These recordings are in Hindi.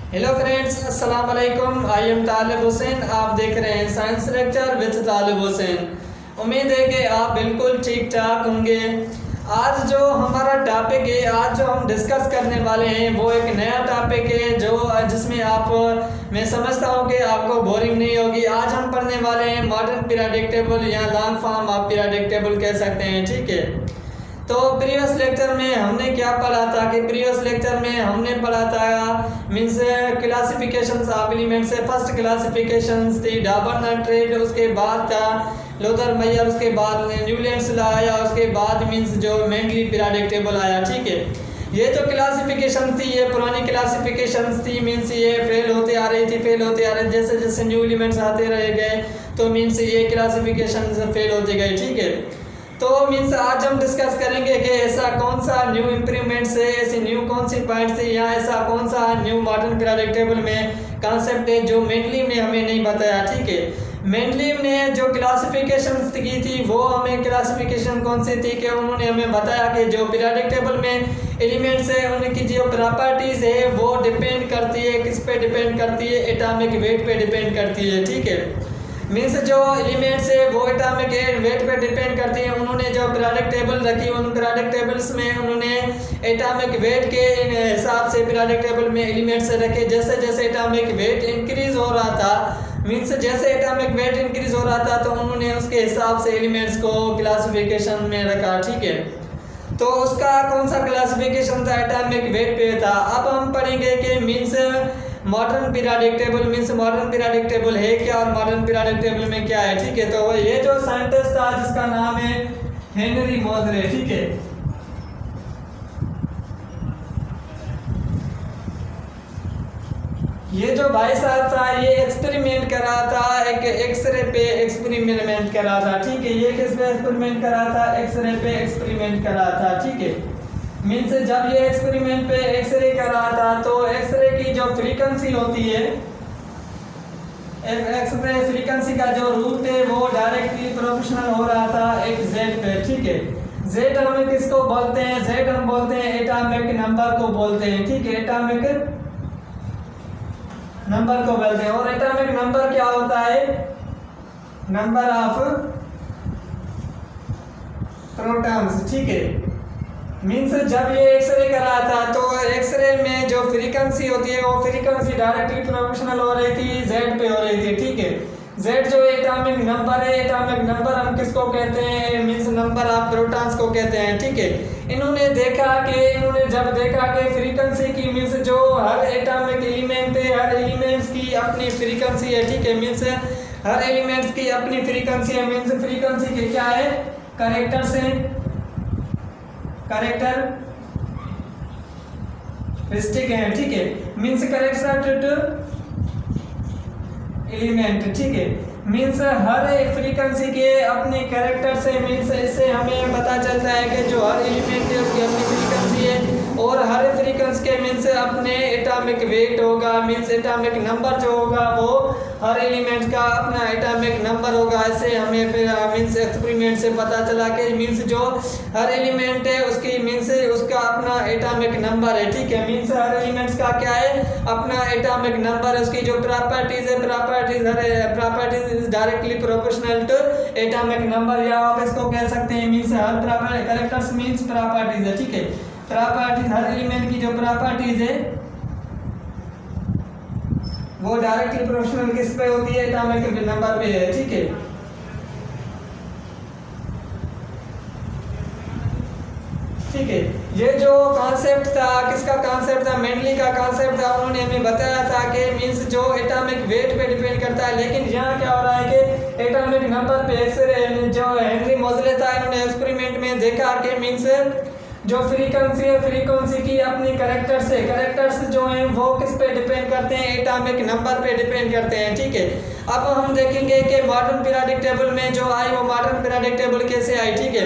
हेलो फ्रेंड्स, अस्सलाम वालेकुम। आई एम तालिब हुसैन। आप देख रहे हैं साइंस लेक्चर विद तालिब हुसैन। उम्मीद है कि आप बिल्कुल ठीक ठाक होंगे। आज जो हमारा टॉपिक है, आज जो हम डिस्कस करने वाले हैं वो एक नया टॉपिक है जिसमें मैं समझता हूँ कि आपको बोरिंग नहीं होगी। आज हम पढ़ने वाले हैं मॉडर्न पीरियडिक टेबल या लॉन्ग फॉर्म आप पीरियडिक टेबल कह सकते हैं। ठीक है, तो प्रीवियस लेक्चर में हमने क्या पढ़ा था कि प्रीवियस लेक्चर में हमने पढ़ा था मीन्स क्लासिफिकेशंस ऑफ एलिमेंट्स से फर्स्ट क्लासिफिकेशंस थी डाबरनट्रेट, उसके बाद था लोथर मेयर, उसके बाद न्यूलैंड्स आया, उसके बाद मीन्स जो मेंडली पीरियडिक टेबल आया। ठीक है, ये जो क्लासिफिकेशन थी ये पुरानी क्लासिफिकेशंस थी, मीन्स ये फेल होते आ रही थी जैसे जैसे न्यू एलिमेंट्स आते रह गए तो मीन्स ये क्लासिफिकेशन फेल होते गए। ठीक है, तो मीन्स आज हम डिस्कस करेंगे कि ऐसा कौन सा न्यू इम्प्रूवमेंट्स है, ऐसी न्यू कौन सी पॉइंट्स है या ऐसा कौन सा न्यू मॉडर्न पीरियडिक टेबल में कॉन्सेप्ट है जो मेंडलीव ने हमें नहीं बताया। ठीक है, मेंडलीव ने जो क्लासिफिकेशन की थी वो हमें क्लासिफिकेशन कौन सी थी कि उन्होंने हमें बताया कि जो पीरियडिक टेबल में एलिमेंट्स है उनकी जो प्रॉपर्टीज़ है वो डिपेंड करती है, किस पे डिपेंड करती है, एटॉमिक वेट पे डिपेंड करती है। ठीक है, मीन्स जो एलिमेंट्स है वो एटॉमिक वेट पे डिपेंड करती है। उन्होंने जो पीरियडिक टेबल रखी उन पीरियडिक टेबल्स में उन्होंने एटॉमिक वेट के हिसाब से पीरियडिक टेबल में एलिमेंट्स रखे। जैसे जैसे एटॉमिक वेट इंक्रीज हो रहा था, मीन्स जैसे एटॉमिक वेट इंक्रीज हो रहा था तो उन्होंने उसके हिसाब से एलिमेंट्स को क्लासिफिकेशन में रखा। ठीक है, तो उसका कौन सा क्लासिफिकेशन था, एटॉमिक वेट पे था। अब हम पढ़ेंगे कि means modern periodic table means modern periodic table है क्या और मॉडर्न पीरियडिक टेबल में क्या है। ठीक है, तो ये जो साइंटिस्ट था जिसका नाम है हेनरी मोजले। ठीक है, ये जो भाई साहब था ये एक्सपेरिमेंट कर रहा था, एक एक्सरे पे एक्सपेरिमेंट कर रहा था। ठीक है, ये किस पे एक्सपेरिमेंट कर रहा था, एक्सरे पे एक्सपेरिमेंट कर रहा था। ठीक है, मीन्स जब ये एक्सपेरिमेंट पे एक्सरे कर रहा था तो एक्सरे की जो फ्रीक्वेंसी होती है, एक्सरे फ्रीक्वेंसी का जो रूट है वो डायरेक्टली प्रोपोर्शनल हो रहा था एक जेड पे। ठीक है, जेड हम किसको बोलते हैं, जेड हम बोलते हैं एटॉमिक नंबर को बोलते हैं। ठीक है, एटॉमिक नंबर को बोलते हैं। और एटॉमिक नंबर क्या होता है, नंबर ऑफ प्रोटॉन्स। ठीक है, मीन्स जब ये एक्सरे कर रहा था तो एक्सरे में जो फ्रीक्वेंसी होती है वो फ्रीक्वेंसी डायरेक्टली प्रोपोर्शनल हो रही थी, जेड पे हो रही थी। ठीक है, जेड जो एटॉमिक नंबर है, एटॉमिक नंबर हम किसको कहते हैं, मीन्स नंबर ऑफ प्रोटॉन्स को कहते हैं। ठीक है, इन्होंने जब देखा कि फ्रीक्वेंसी की मीन्स जो हर एटॉमिक एलिमेंट है, हर एलिमेंट्स की अपनी फ्रीक्वेंसी है। ठीक है, मीन्स हर एलिमेंट्स की अपनी फ्रीक्वेंसी है। मीन्स फ्रीक्वेंसी के क्या है, कैरेक्टर्स हैं, कैरेक्टरिस्टिक है। ठीक है, मीन्स कैरेक्टरिस्टिक एलिमेंट। ठीक है, मीन्स हर फ्रीक्वेंसी के अपने कैरेक्टर से, मीन्स इससे हमें पता चलता है कि जो हर एलिमेंट है उसकी अपनी फ्रीक्वेंसी है और हर फ्रीक्वेंसी के मीन्स अपने एटॉमिक वेट होगा, मीन्स एटॉमिक नंबर जो होगा वो हर एलिमेंट का अपना एटॉमिक नंबर होगा। ऐसे हमें फिर मीन्स एक्सपेरिमेंट से पता चला कि मीन्स जो हर एलिमेंट है उसकी मीन्स उसका अपना एटॉमिक नंबर है। ठीक है, मीन्स हर एलिमेंट्स का क्या है, अपना एटॉमिक नंबर है, उसकी जो प्रॉपर्टीज है, properties directly proportional to atomic number, या आप इसको कह सकते हैं मीन्स हर कैरेक्टर्स मीन्स प्रॉपर्टीज है। ठीक है, प्रॉपर्टीज हर एलिमेंट की जो प्रॉपर्टीज है वो डायरेक्टली प्रोपोर्शनल किस पे होती है, एटॉमिक नंबर पे है। ठीक है, ठीक है, ये जो कॉन्सेप्ट था किसका कॉन्सेप्ट था, मेंडली का कॉन्सेप्ट था। उन्होंने हमें बताया था कि मीन्स जो एटॉमिक वेट पे डिपेंड करता है, लेकिन यहाँ क्या हो रहा है कि एटॉमिक नंबर पे एक्सरे जो हेनरी मोजले था इन्होंने एक्सपेरिमेंट में देखा कि मीन्स जो फ्रीक्वेंसी है, फ्रीक्वेंसी की अपनी कैरेक्टर्स जो हैं वो किस पे डिपेंड करते हैं, एटॉमिक नंबर पे डिपेंड करते हैं। ठीक है, अब हम देखेंगे कि मॉडर्न पीरियडिक टेबल में जो आई वो मॉडर्न पीरियडिक टेबल कैसे आई। ठीक है,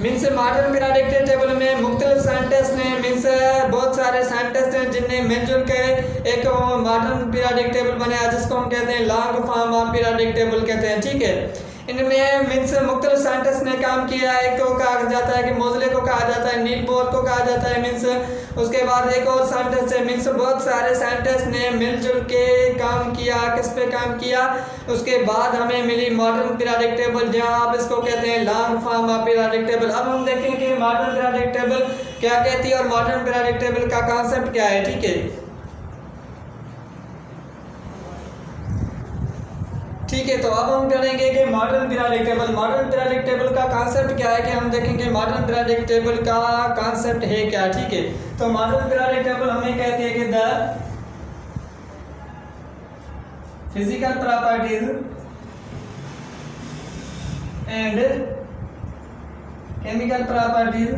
मीन्स मॉडर्न पीरियडिक टेबल में मुख्तलिफ साइंटिस्ट ने मीन्स बहुत सारे साइंटिस्ट हैं जिनने मिलजुल के एक मॉडर्न पीरियडिक टेबल बनाया जिसको हम कहते हैं long form of periodic table कहते हैं। ठीक है, इनमें मीन्स मुख्तलिफ साइंटिस्ट ने काम किया है। एक को कहा जाता है कि मोज़ले को कहा जाता है, नील बोर को कहा जाता है मीन्स। उसके बाद एक और साइंटिस्ट है मीन्स बहुत सारे साइंटिस्ट ने मिलजुल के काम किया। किस पे काम किया? उसके बाद हमें मिली मॉडर्न पीरियोडिक टेबल, जहाँ आप इसको कहते हैं long form of periodic table. अब हम देखें कि मॉडर्न पीरियोडिक टेबल क्या कहती है और मॉडर्न पीरियोडिक टेबल का कॉन्सेप्ट क्या है। ठीक है, तो अब हम करेंगे कि modern periodic table. Modern periodic table का कॉन्सेप्ट क्या है कि हम देखेंगे मॉडर्न पीरियोडिक टेबल का कॉन्सेप्ट है क्या। ठीक है, तो मॉडर्न पीरियोडिक टेबल हमें कहती है कि the physical properties and chemical properties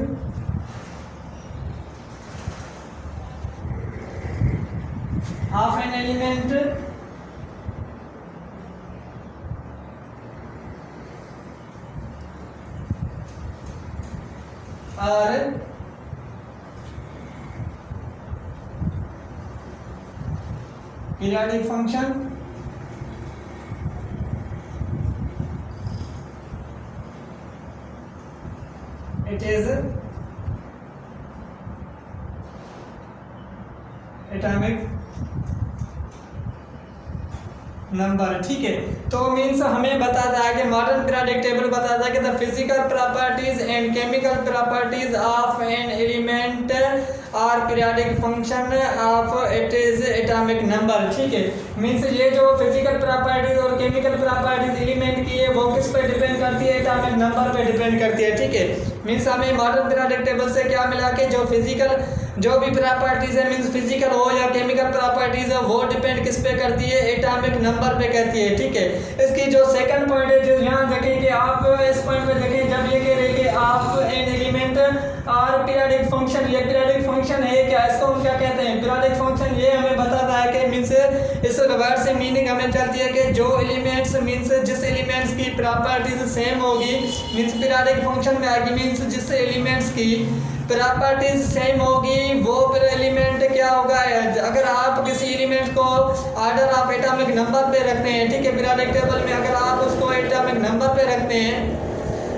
of an element और periodic function it is atomic number. ठीक है, तो मीन्स हमें बताता है कि मॉडर्न पीरियोडिक टेबल बताता है कि the physical properties and chemical properties of an element और periodic function of it is atomic number. ठीक है, मीन्स ये जो फिजिकल प्रॉपर्टीज और केमिकल प्रॉपर्टीज एलिमेंट की है वो किस पे डिपेंड करती है? एटॉमिक नंबर पे डिपेंड करती है। ठीक है, मीन्स हमें मॉडर्न पीरियोडिक टेबल से क्या मिला कि जो फिजिकल जो भी प्रॉपर्टीज है मीन्स फिजिकल हो या केमिकल प्रॉपर्टीज हो वो डिपेंड किस पे करती है? एटॉमिक नंबर पे करती है। ठीक है, इसकी जो सेकंड पॉइंट है जो यहाँ देखें कि आप इस पॉइंट में देखें जब ये कह रहे हैं कि आप एन एलिमेंट और पीरियोडिक फंक्शन, ये पीरियोडिक फंक्शन है क्या? इसको हम क्या कहते हैं? Periodic function. ये हमें बताता है कि मीन्स इस वर्ड से मीनिंग हमें चलती है कि जो एलिमेंट्स मीन्स जिस एलिमेंट्स की प्रॉपर्टीज सेम होगी मीन्स पीरियोडिक फंक्शन में आएगी। मीन्स जिस एलिमेंट्स की प्रॉपर्टीज सेम होगी वो फिर एलिमेंट क्या होगा? अगर आप किसी एलिमेंट को ऑर्डर ऑफ एटॉमिक नंबर पे रखते हैं, ठीक है, पीरियोडिक टेबल में अगर आप उसको एटॉमिक नंबर पे रखते हैं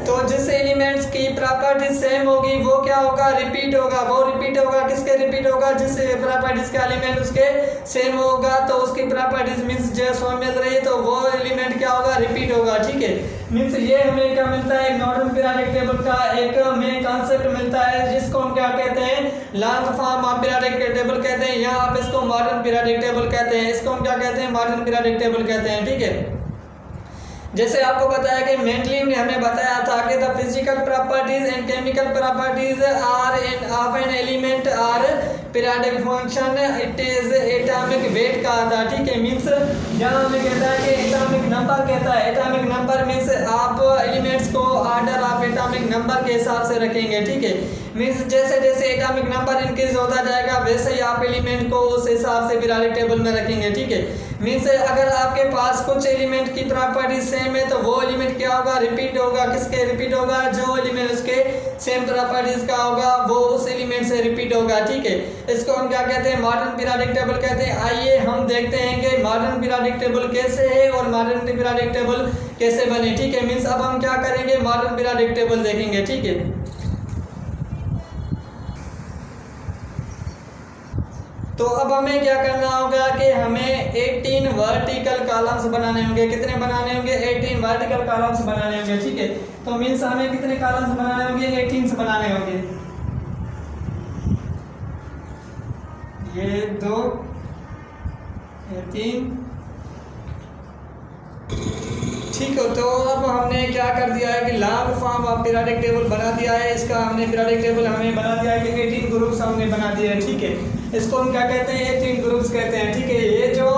तो जिस एलिमेंट्स की प्रॉपर्टीज सेम होगी वो क्या होगा? रिपीट होगा। वो रिपीट होगा किसके? रिपीट होगा जिस प्रॉपर्टीज का एलिमेंट उसके सेम होगा तो उसकी प्रॉपर्टीज मीन्स जो मिल रही है तो वो एलिमेंट क्या होगा? रिपीट होगा। ठीक है, मीन्स ये हमें क्या मिलता है? मॉडर्न पीरियोडिक टेबल का एक हमें कॉन्सेप्ट मिलता है जिसको हम क्या कहते हैं? Long form of periodic table कहते हैं, या आप इसको मॉडर्न पीरियोडिक टेबल कहते हैं। इसको हम क्या कहते हैं? मॉडर्न पीरियोडिक टेबल कहते हैं। ठीक है, जैसे आपको बताया कि मेंटली ने हमें बताया था कि the physical properties and chemical properties are in of an element are periodic function it is atomic weight कहा था। ठीक है, मीन्स यहाँ हमें कहता है कि एटॉमिक नंबर कहता है। एटॉमिक नंबर मीन्स आप एलिमेंट्स को ऑर्डर ऑफ एटॉमिक नंबर के हिसाब से रखेंगे। ठीक है, मीन्स जैसे जैसे एटॉमिक नंबर इंक्रीज होता जाएगा वैसे ही आप एलिमेंट को उस हिसाब से पीरियोडिक टेबल में रखेंगे। ठीक है, मीन्स अगर आपके पास कुछ एलिमेंट की प्रॉपर्टी सेम है तो वो एलिमेंट क्या होगा? रिपीट होगा। किसके रिपीट होगा? जो एलिमेंट उसके सेम प्रॉपर्टीज का होगा वो उस एलिमेंट से रिपीट होगा। ठीक है, इसको हम क्या कहते हैं? मॉडर्न पीरियोडिक टेबल कहते हैं। आइए हम देखते हैं कि मॉडर्न पीरियोडिक टेबल कैसे है और मॉडर्न पीरियोडिक टेबल कैसे बने। ठीक है, मीन्स अब हम क्या करेंगे? मॉडर्न पीरियोडिक टेबल देखेंगे। ठीक है, तो अब हमें क्या करना होगा कि हमें 18 वर्टिकल कॉलम्स बनाने होंगे। कितने बनाने होंगे? 18 वर्टिकल कॉलम्स बनाने होंगे। ठीक है, तो मीन्स हमें कितने कॉलम्स बनाने होंगे? 18 बनाने होंगे। ये 2 ये 3। ठीक है, तो अब हमने क्या कर दिया है कि long form of periodic table बना दिया है। इसका हमने पीरियोडिक टेबल हमें बना दिया है कि 18 ग्रुप्स हमने बना दिए हैं। ठीक है, इसको हम क्या कहते हैं? 18 ग्रुप्स कहते हैं। ठीक है, ये जो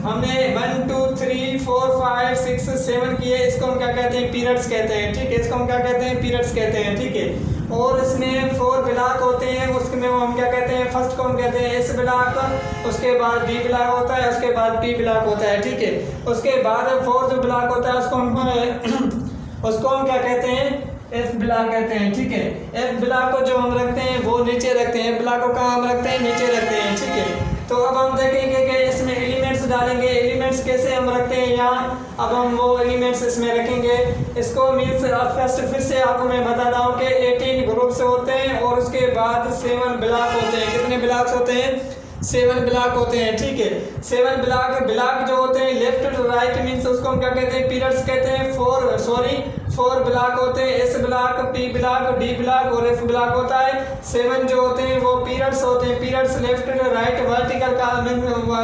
हमने 1 2 3 4 5 6 7 किए इसको हम क्या कहते हैं? पीरियड्स कहते हैं। ठीक है, इसको हम क्या कहते हैं? पीरियड्स कहते हैं। ठीक है, और इसमें 4 ब्लॉक होते हैं। उसमें हम क्या कहते हैं? फर्स्ट को हम कहते हैं एस ब्लॉक, उसके बाद बी ब्लॉक होता है, उसके बाद पी ब्लॉक होता है। ठीक है, उसके बाद फोर्थ ब्लॉक होता है उसको हम क्या कहते हैं? एफ ब्लॉक कहते हैं। ठीक है, एफ ब्लॉक को जो हम रखते हैं वो नीचे रखते हैं। एफ ब्लॉक को कहाँ हम रखते हैं? नीचे रखते हैं। ठीक है, तो अब हम देखेंगे कि इसमें एलिमेंट्स डालेंगे। एलिमेंट्स एलिमेंट्स कैसे हम रखते हैं यहाँ, अब हम वो एलिमेंट्स इसमें रखेंगे। इसको मीन्स फर्स्ट फिर से आपको मैं बताता हूँ कि 18 ग्रुप्स होते हैं और उसके बाद 7 ब्लॉक होते हैं। कितने ब्लॉक्स होते हैं? 7 ब्लॉक होते हैं, ठीक है। 7 ब्लॉक जो होते हैं लेफ्ट टू राइट मीन्स उसको हम क्या कहते हैं? पीरियड्स कहते हैं। 4 ब्लॉक होते हैं, S block, P block, D block और एफ ब्लॉक होता है। 7 जो होते हैं वो पीरियड्स होते हैं। Periods left to right vertical का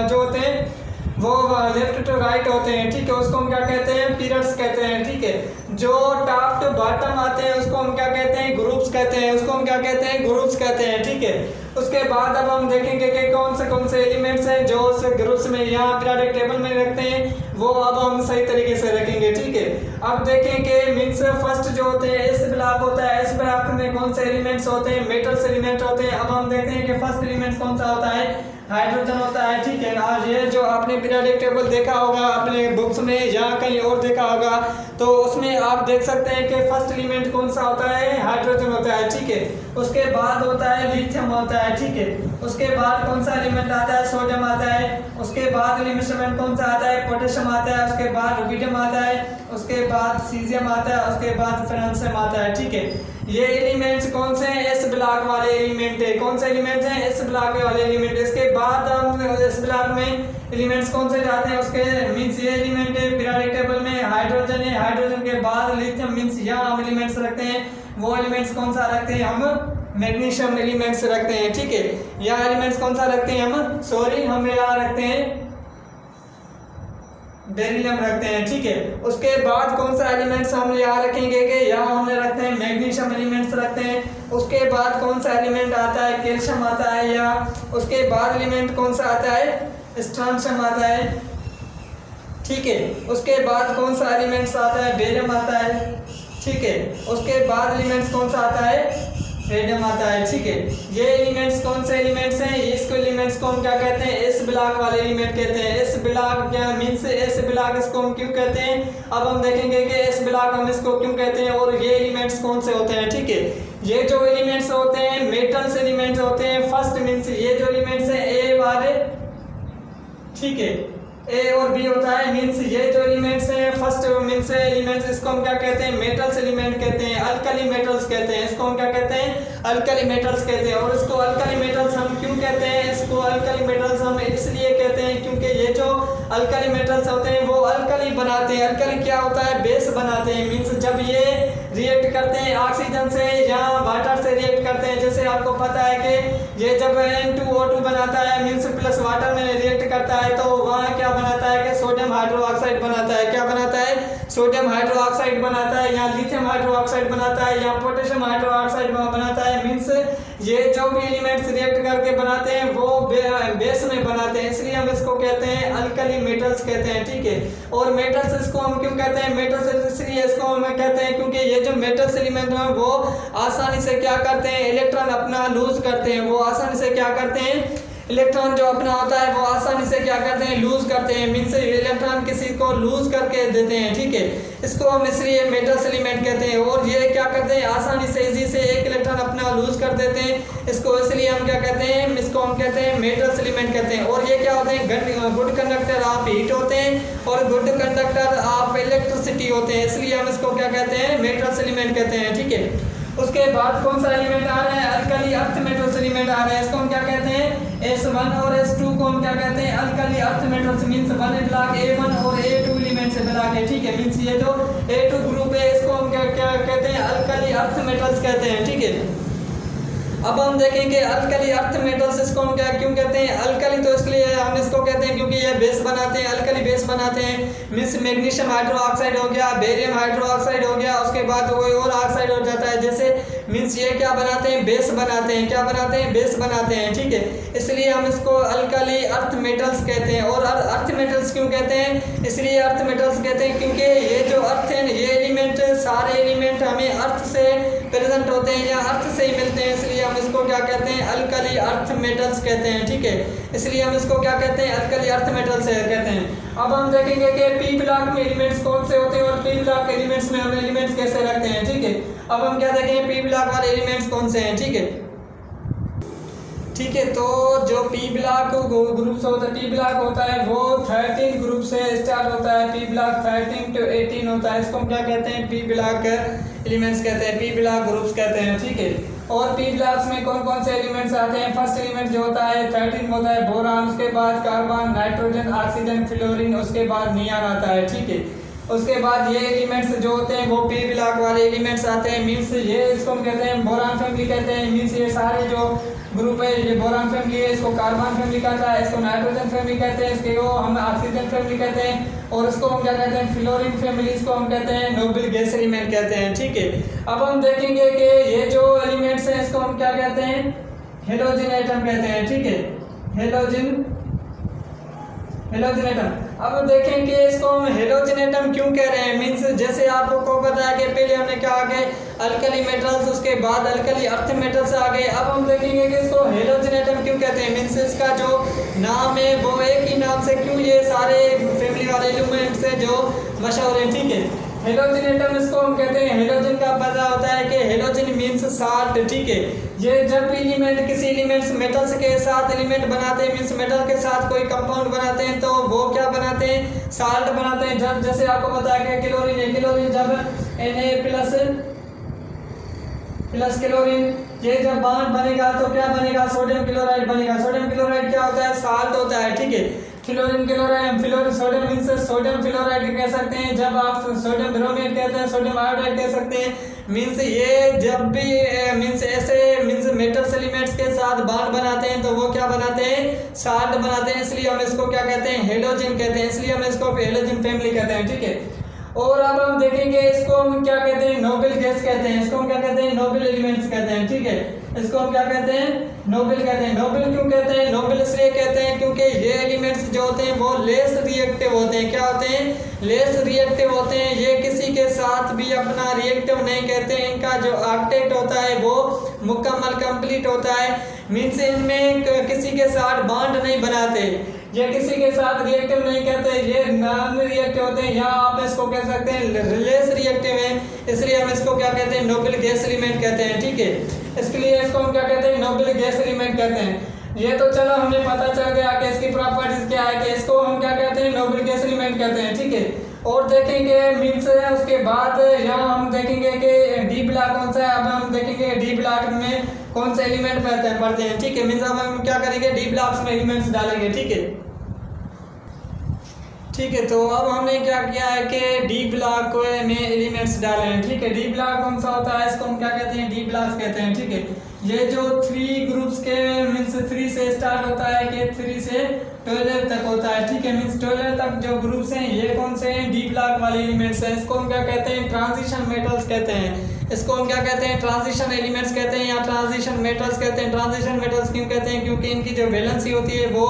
जो होते हैं वो लेफ्ट टू राइट होते हैं, ठीक है। उसको हम क्या कहते हैं? पीरियड्स कहते हैं, ठीक है। जो टॉप टू बॉटम आते हैं उसको हम क्या कहते हैं? ग्रुप्स कहते हैं। उसको हम क्या कहते हैं? ग्रुप्स कहते हैं, ठीक है। उसके बाद अब हम देखेंगे कि कौन से एलिमेंट्स हैं जो उस ग्रुप्स में यहाँ पीरियोडिक टेबल में रखते हैं, वो अब हम सही तरीके से रखेंगे, ठीक है। अब देखें कि मीन्स फर्स्ट जो होते हैं एस ब्लॉक होता है। एस ब्लॉक में कौन से एलिमेंट्स होते हैं? मेटल्स एलिमेंट होते हैं। अब हम देखते हैं कि फर्स्ट एलिमेंट कौन सा होता है? हाइड्रोजन होता है, ठीक है। आज ये जो आपने पीरियोडिक टेबल देखा होगा अपने बुक्स में या कहीं और देखा होगा, तो उसमें आप देख सकते हैं कि फर्स्ट एलिमेंट कौन सा होता है? हाइड्रोजन होता है, ठीक है। उसके बाद होता है लिथियम होता है, ठीक है। उसके बाद कौन सा एलिमेंट आता है? सोडियम आता है। उसके बाद एलिमेंट कौन सा आता है? पोटेशियम आता है। उसके बाद रुबिडियम आता है। उसके बाद सीजियम आता है। उसके बाद फ्रांसियम आता है, ठीक है। ये एलिमेंट्स कौन से हैं? एस ब्लॉक वाले एलिमेंट है। कौन से एलिमेंट्स हैं? एस ब्लॉक वाले एलिमेंट। इसके बाद हम एस ब्लॉक में एलिमेंट्स कौन से जाते हैं? उसके मींस ये एलिमेंट है पीरियोडिक टेबल में हाइड्रोजन है। हाइड्रोजन के बाद लिथियम मींस यहाँ हम एलिमेंट्स रखते हैं। वो एलिमेंट्स कौन सा रखते हैं? हम मैग्नीशियम एलिमेंट्स रखते हैं, ठीक है। यहाँ एलिमेंट्स कौन सा रखते हैं? हम यहाँ रखते हैं बेरिलियम रखते हैं, ठीक है। उसके बाद कौन सा एलिमेंट्स हम यहाँ रखेंगे कि यहाँ हमने रखते हैं मैग्नीशियम एलिमेंट्स रखते हैं। उसके बाद कौन सा एलिमेंट आता है? कैल्शियम आता है। या उसके बाद एलिमेंट कौन सा आता है? स्ट्रोंशियम आता है, ठीक है। उसके बाद कौन सा एलिमेंट्स आता है? बेरियम आता है, ठीक है। उसके बाद एलिमेंट्स कौन सा आता है? रेडियम आता है, ठीक है। ये एलिमेंट्स कौन से एलिमेंट्स हैं? इसको एलिमेंट्स को हम क्या कहते हैं? एस ब्लॉक वाले एलिमेंट कहते हैं। एस ब्लॉक क्या मीन्स? एस ब्लॉक इसको हम क्यों कहते हैं? अब हम देखेंगे कि एस ब्लॉक हम इसको क्यों कहते हैं और ये एलिमेंट्स कौन से होते हैं, ठीक है। ये जो एलिमेंट्स होते हैं मेटल्स एलिमेंट्स होते हैं। फर्स्ट मीन्स ये जो एलिमेंट्स हैं ए वाले, ठीक है, ए और बी होता है। मीन्स ये जो एलिमेंट्स हैं फर्स्ट मीन्स एलिमेंट्स, इसको हम क्या कहते हैं? मेटल्स एलिमेंट कहते हैं। अल्कली मेटल्स कहते हैं। इसको हम क्या कहते हैं? अल्कली मेटल्स कहते हैं। और इसको अल्कली मेटल्स हम क्यों कहते हैं? इसको अल्कली मेटल्स हम इसलिए कहते हैं क्योंकि ये जो अल्कली मेटल्स होते हैं वो अल्कली बनाते हैं। अल्कली क्या होता है? बेस बनाते हैं। मीन्स जब ये रिएक्ट करते हैं ऑक्सीजन से या वाटर से रिएक्ट करते हैं, जैसे आपको पता है कि ये जब N2O2 बनाता है मीन्स प्लस वाटर में रिएक्ट करता है तो वहाँ क्या बनाता है कि सोडियम हाइड्रोक्साइड बनाता है। क्या बनाता है? सोडियम हाइड्रोक्साइड बनाता है, या लिथियम हाइड्रोक्साइड बनाता है, या पोटेशियम हाइड्रोक्साइड बनाता है। मीन्स ये जो भी एलिमेंट्स रिएक्ट करके बनाते हैं वो बेस में बनाते हैं, इसलिए हम इसको कहते हैं अल्कली मेटल्स कहते हैं, ठीक है। और मेटल्स इसको हम क्यों कहते हैं? मेटल्स इसलिए इसको हम कहते हैं क्योंकि ये जो मेटल्स एलिमेंट हैं वो आसानी से क्या करते हैं? इलेक्ट्रॉन अपना लूज करते हैं। वो आसानी से क्या करते हैं? इलेक्ट्रॉन जो अपना होता है वो आसानी से क्या करते हैं? लूज करते हैं। मीन्स इलेक्ट्रॉन किसी को लूज करके देते हैं, ठीक है। इसको हम इसलिए मेटल्स एलिमेंट कहते हैं। और ये क्या करते हैं? आसानी से इजी से एक इलेक्ट्रॉन अपना लूज कर देते हैं। इसको इसलिए हम क्या कहते हैं? इसको हम कहते हैं मेटल्स एलिमेंट कहते हैं। और ये क्या होते हैं? गुड कंडक्टर ऑफ हीट होते हैं और गुड कंडक्टर ऑफ इलेक्ट्रिसिटी होते हैं, इसलिए हम इसको क्या कहते हैं? मेटल्स एलिमेंट कहते हैं, ठीक है। उसके बाद कौन सा एलिमेंट आ रहा है? अल्कली अर्थ मेटल्स एलिमेंट आ रहा है। इसको हम क्या कहते हैं? S1 और S2 को हम क्या कहते हैं? Alkali earth metals means 1 block A1 और A2 एलिमेंट से ब्लॉक है, ठीक है। मींस ये जो A2 ग्रुप है इसको हम क्या कहते हैं? अल्कली अर्थ मेटल्स कहते हैं, ठीक है। अब हम देखेंगे अल्कली अर्थ मेटल्स इसको हम क्या क्यों कहते हैं? अल्कली तो इसलिए हम इसको कहते हैं क्योंकि ये बेस बनाते हैं, अल्कली बेस बनाते हैं। मीन्स मैग्नीशियम हाइड्रोक्साइड हो गया, बेरियम हाइड्रोक्साइड हो गया, उसके बाद कोई और ऑक्साइड हो जाता है, जैसे मीन्स ये क्या बनाते हैं? बेस बनाते हैं। क्या बनाते हैं? बेस बनाते हैं, ठीक है। इसलिए हम इसको अल्कली अर्थ मेटल्स कहते हैं। और अर्थ मेटल्स क्यों कहते हैं? इसलिए अर्थ मेटल्स कहते हैं क्योंकि ये जो अर्थ है ये एलिमेंट सारे एलिमेंट हमें अर्थ से प्रेजेंट होते हैं या अर्थ से ही मिलते हैं, इसलिए हम इसको क्या कहते हैं? अल्कली अर्थ मेटल्स कहते हैं, ठीक है। इसलिए हम इसको क्या कहते हैं? अल्कली अर्थ मेटल्स कहते हैं। अब हम देखेंगे कि पी ब्लॉक में एलिमेंट्स कौन से होते हैं और पी ब्लॉक एलिमेंट्स में हम एलिमेंट्स कैसे रखते हैं, ठीक है। अब हम क्या देखेंगे? पी ब्लॉक वाले एलिमेंट्स कौन से हैं, ठीक है। ठीक है। तो जो पी ब्लॉक ग्रुप से होता है, पी ब्लॉक होता है वो 13 ग्रुप से स्टार्ट होता है। पी ब्लॉक 13 to 18 होता है। इसको हम क्या कहते हैं? पी ब्लॉक एलिमेंट्स कहते हैं, पी ब्लॉक ग्रुप्स कहते हैं। ठीक है। और पी ब्लॉक्स में कौन कौन से एलिमेंट्स आते हैं? फर्स्ट एलिमेंट जो होता है 13 होता है बोरान, उसके बाद कार्बन, नाइट्रोजन, ऑक्सीजन, फ्लोरीन, उसके बाद नियॉन आता है। ठीक है। उसके बाद ये एलिमेंट्स जो होते हैं वो पी ब्लॉक वाले एलिमेंट्स आते हैं। मीन्स ये इसको हम कहते हैं बोरान फैमिली कहते हैं। मीन्स ये सारे जो ग्रुप है ये बोरान फैमिली है। इसको कार्बन फैमिली कहता है, इसको नाइट्रोजन फैमिली कहते हैं, इसको हम ऑक्सीजन फैमिली कहते हैं, और इसको हम क्या कहते हैं? फ्लोरीन फैमिली, इसको हम कहते हैं नोबल गैस एलिमेंट कहते हैं। ठीक है। अब हम देखेंगे कि ये जो एलिमेंट्स हैं इसको हम क्या कहते हैं? हेलोजन एटम कहते हैं। ठीक है। Halogen atom. अब देखेंगे इसको हम हेलोजन एटम क्यों कह रहे हैं। मीन्स जैसे आपको पता है कि पहले हमने क्या आ गए अल्कली मेटल्स, उसके बाद अल्कली अर्थ मेटल्स आ गए। अब हम देखेंगे कि इसको हेलोजन एटम क्यों कहते हैं। मीन्स इसका जो नाम है वो एक ही नाम से क्यों ये सारे फैमिली वाले एलिमेंट्स है जो मशहूर है। ठीक है। हेलोजन एटम इसको हम कहते हैं, हेलोजन का पता होता है कि हेलोजन मीन्स साल्ट। ठीक है। ये जब एलिमेंट किसी एलिमेंट्स मेटल्स के साथ एलिमेंट बनाते हैं, मीन्स मेटल के साथ कोई कंपाउंड बनाते हैं तो वो क्या बनाते हैं? साल्ट बनाते हैं। जब जैसे आपको पता है कि क्लोरीन है, क्लोरीन जब Na प्लस क्लोरीन ये जब बॉन्ड बनेगा तो क्या बनेगा? सोडियम क्लोराइड बनेगा। सोडियम क्लोराइड क्या होता है? साल्ट होता है। ठीक है। Fluorine chloride, sodium means sodium fluoride कह सकते हैं। जब आप सोडियम ब्रोमाइड कहते हैं, सोडियम आयोडाइड कह सकते हैं। मीन्स ये जब भी मीन्स ऐसे मीन्स मेटल्स एलिमेंट्स के साथ बॉन्ड बनाते हैं तो वो क्या बनाते हैं? साल्ट बनाते हैं। इसलिए हम इसको क्या कहते हैं? हेलोजन कहते हैं। इसलिए हम इसको हेलोजन फैमिली कहते हैं। ठीक है। और अब हम देखेंगे इसको हम क्या कहते हैं? नोबल गैस कहते हैं। इसको हम क्या कहते हैं? नोबल एलिमेंट्स कहते हैं। ठीक है। इसको हम क्या कहते हैं? नोबल कहते हैं। नोबल क्यों कहते हैं? नोबल इसलिए कहते हैं क्योंकि ये एलिमेंट्स जो होते हैं वो लेस रिएक्टिव होते हैं। क्या होते हैं? लेस रिएक्टिव होते हैं। ये किसी के साथ भी अपना रिएक्टिव नहीं कहते हैं। इनका जो ऑक्टेट होता है वो मुकम्मल कंप्लीट होता है। मीन्स इनमें किसी के साथ बॉन्ड नहीं बनाते, ये किसी के साथ रिएक्टिव नहीं कहते, ये नॉन रिएक्टिव होते हैं, या आप इसको कह सकते हैं लेस रिएक्टिव है। इसलिए हम इसको क्या कहते हैं? नोबल गैस एलिमेंट कहते हैं। ठीक है। इसके लिए इसको हम क्या कहते हैं? नोबल गैस एलिमेंट कहते हैं। ये तो चलो हमें पता चल गया कि इसकी प्रॉपर्टीज क्या है, कि इसको हम क्या कहते हैं? नोबल गैस एलिमेंट कहते हैं। ठीक है। और देखेंगे मीन्स उसके बाद यहाँ हम देखेंगे कि डी ब्लॉक कौन सा है। अब हम देखेंगे डी ब्लॉक में कौन से एलिमेंट पढ़ते हैं। ठीक है। मीन्स अब हम क्या करेंगे? डी ब्लॉक्स में एलिमेंट्स डालेंगे। ठीक है। ठीक है। तो अब हमने क्या किया है कि डी ब्लॉक में एलिमेंट्स डाले हैं। ठीक है। डी ब्लॉक कौन सा होता है? इसको हम क्या कहते हैं? डी ब्लॉक्स कहते हैं। ठीक है। ये जो 3 ग्रुप्स के मीन्स 3 से स्टार्ट होता है कि 3 से 12 तक होता है। ठीक है। मीन्स 12 तक जो ग्रुप्स हैं ये कौन से हैं? डी ब्लॉक वाले एलिमेंट्स हैं। इसको हम क्या कहते हैं? ट्रांजिशन मेटल्स कहते हैं। इसको हम क्या कहते हैं? ट्रांजिशन एलिमेंट्स कहते हैं या ट्रांजिशन मेटल्स कहते हैं। ट्रांजिशन मेटल्स क्यों कहते हैं? क्योंकि इनकी जो वैलेंसी होती है वो